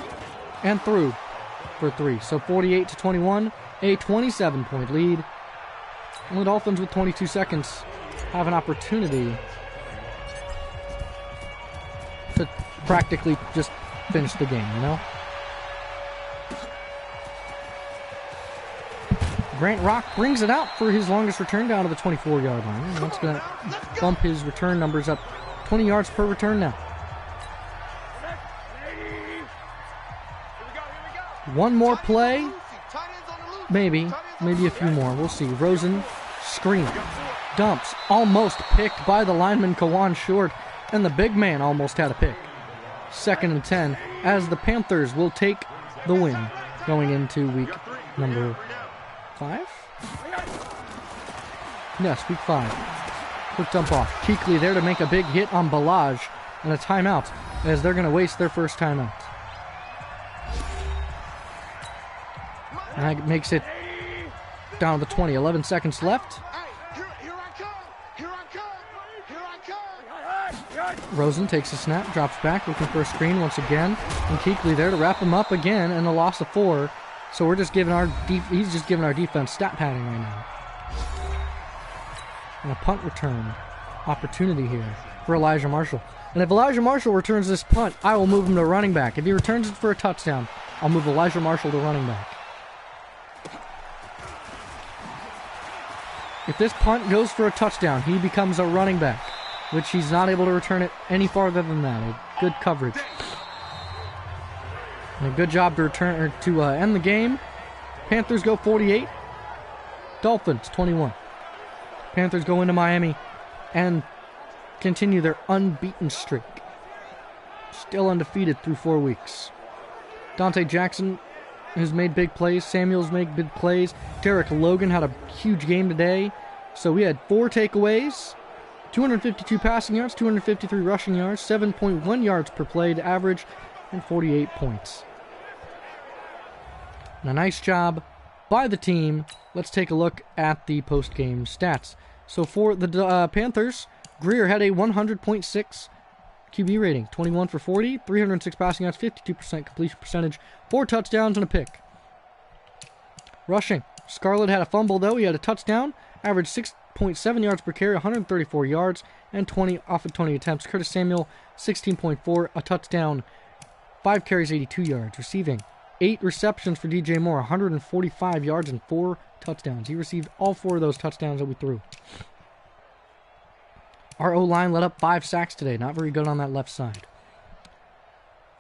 and through for 3. So 48-21, a 27-point lead. And the Dolphins with 22 seconds have an opportunity to practically just finish the game, you know? Grant Rock brings it out for his longest return down to the 24-yard line. And that's going to bump his return numbers up 20 yards per return now. One more play. Maybe a few more. We'll see. Rosen, screen, dumps, almost picked by the lineman Kawan Short, and the big man almost had a pick. 2nd and 10, as the Panthers will take the win going into week number 5? Yes, week 5. Quick dump off. Kuechly there to make a big hit on Balaj, and a timeout, as they're going to waste their first timeout. And that makes it down to the 20. 11 seconds left. Rosen takes a snap, drops back, looking for a screen once again. And Kuechly there to wrap him up again, and a loss of 4. So we're just giving he's just giving our defense stat padding right now. And a punt return opportunity here for Elijah Marshall. And if Elijah Marshall returns this punt, I will move him to running back. If he returns it for a touchdown, I'll move Elijah Marshall to running back. If this punt goes for a touchdown, he becomes a running back, which he's not able to return it any farther than that. Good coverage. And a good job to end the game. Panthers go 48. Dolphins 21. Panthers go into Miami and continue their unbeaten streak. Still undefeated through 4 weeks. Dante Jackson has made big plays. Samuel's made big plays. Derek Logan had a huge game today. So we had 4 takeaways, 252 passing yards, 253 rushing yards, 7.1 yards per play to average, and 48 points. And a nice job by the team. Let's take a look at the post-game stats. So for the Panthers, Grier had a 100.6 QB rating, 21 for 40, 306 passing yards, 52% completion percentage, 4 touchdowns and a pick. Rushing, Scarlett had a fumble though. He had a touchdown, averaged 6.7 yards per carry, 134 yards, and 20 off of 20 attempts. Curtis Samuel, 16.4, a touchdown, 5 carries, 82 yards. Receiving, 8 receptions for DJ Moore, 145 yards and 4 touchdowns. He received all 4 of those touchdowns that we threw. Our O-line let up 5 sacks today. Not very good on that left side.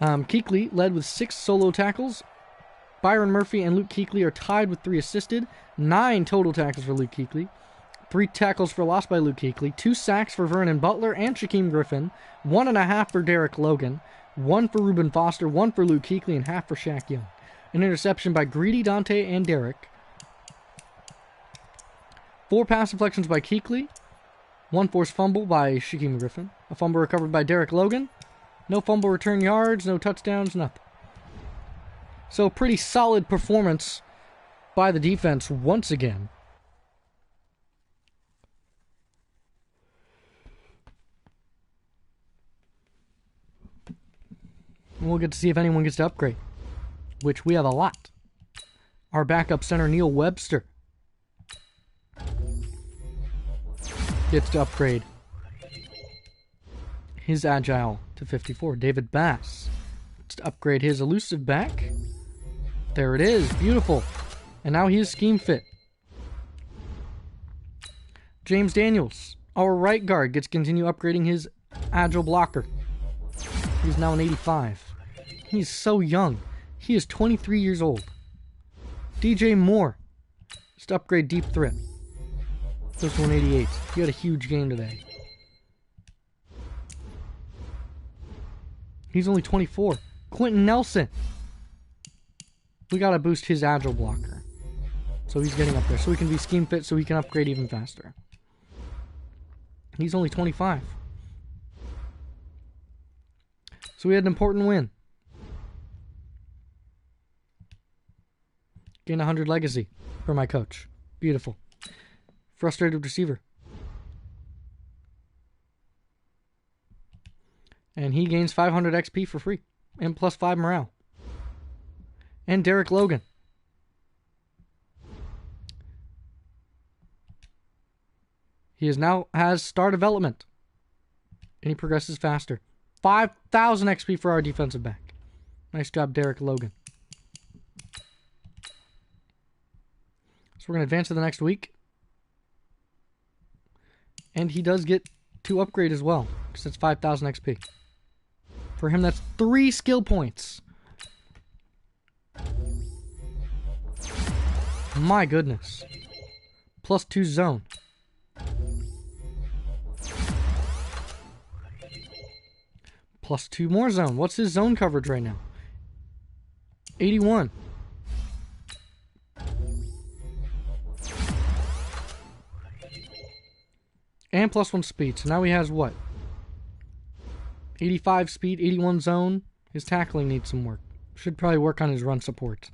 Kuechly led with 6 solo tackles. Byron Murphy and Luke Kuechly are tied with 3 assisted. 9 total tackles for Luke Kuechly. 3 tackles for loss by Luke Kuechly. 2 sacks for Vernon Butler and Shaquem Griffin. 1.5 for Derek Logan. 1 for Reuben Foster. 1 for Luke Kuechly and half for Shaq Young. An interception by Greedy, Dante, and Derek. 4 pass deflections by Kuechly. 1 forced fumble by Shaquem Griffin. A fumble recovered by Derek Logan. No fumble return yards, no touchdowns, nothing. So pretty solid performance by the defense once again. And we'll get to see if anyone gets to upgrade, which we have a lot. Our backup center, Neil Webster, gets to upgrade his agile to 54. David Bass gets to upgrade his elusive back. There it is. Beautiful. And now he is scheme fit. James Daniels, our right guard, gets to continue upgrading his agile blocker. He's now an 85. He's so young. He is 23 years old. DJ Moore gets to upgrade deep threat. Goes to 188. He had a huge game today. He's only 24. Quentin Nelson. We gotta boost his agile blocker. So he's getting up there. So he can be scheme fit so he can upgrade even faster. He's only 25. So we had an important win. Gain 100 legacy for my coach. Beautiful. Frustrated receiver. And he gains 500 XP for free. And plus 5 morale. And Derek Logan. He has star development. And he progresses faster. 5,000 XP for our defensive back. Nice job, Derek Logan. So we're going to advance to the next week. And he does get to upgrade as well. Because that's 5,000 XP. For him, that's 3 skill points. My goodness. Plus 2 zone. Plus 2 more zone. What's his zone coverage right now? 81. And plus 1 speed. So now he has what? 85 speed, 81 zone. His tackling needs some work. Should probably work on his run support.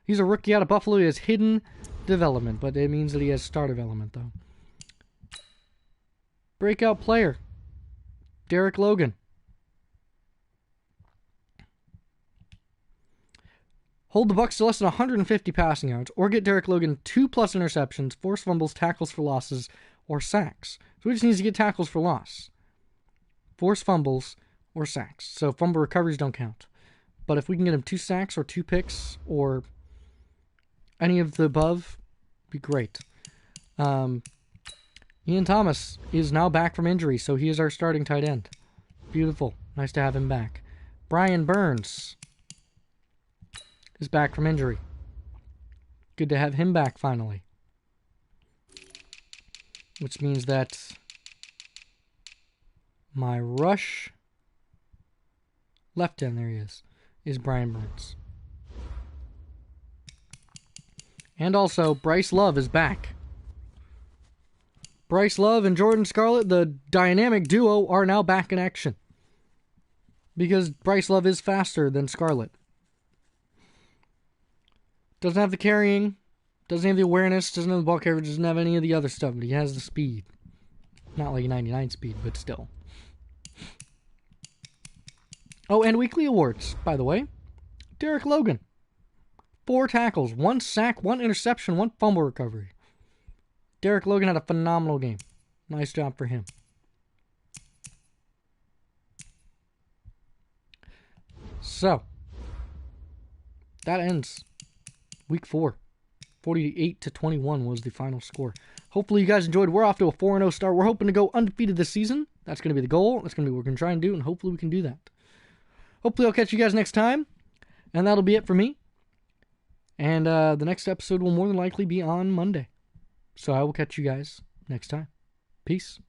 He's a rookie out of Buffalo. He has hidden development, but it means that he has star development, though. Breakout player. Derek Logan. Hold the Bucs to less than 150 passing yards, or get Derek Logan 2+ interceptions, forced fumbles, tackles for losses, or sacks. So he just needs to get tackles for loss. Forced fumbles, or sacks. So fumble recoveries don't count. But if we can get him 2 sacks, or 2 picks, or any of the above, be great. Ian Thomas is now back from injury, so he is our starting tight end. Beautiful. Nice to have him back. Brian Burns is back from injury. Good to have him back finally. Which means that my rush left end, there he is Brian Burns. And also, Bryce Love is back. Bryce Love and Jordan Scarlett, the dynamic duo, are now back in action. Because Bryce Love is faster than Scarlett. Doesn't have the carrying, doesn't have the awareness, doesn't have the ball coverage, doesn't have any of the other stuff, but he has the speed. Not like 99 speed, but still. Oh, and weekly awards, by the way. Derek Logan. 4 tackles, 1 sack, 1 interception, 1 fumble recovery. Derek Logan had a phenomenal game. Nice job for him. So, that ends week 4. 48-21 was the final score. Hopefully you guys enjoyed. We're off to a 4-0 start. We're hoping to go undefeated this season. That's going to be the goal. That's going to be what we're going to try and do, and hopefully we can do that. Hopefully I'll catch you guys next time, and that'll be it for me. And the next episode will more than likely be on Monday. So I will catch you guys next time. Peace.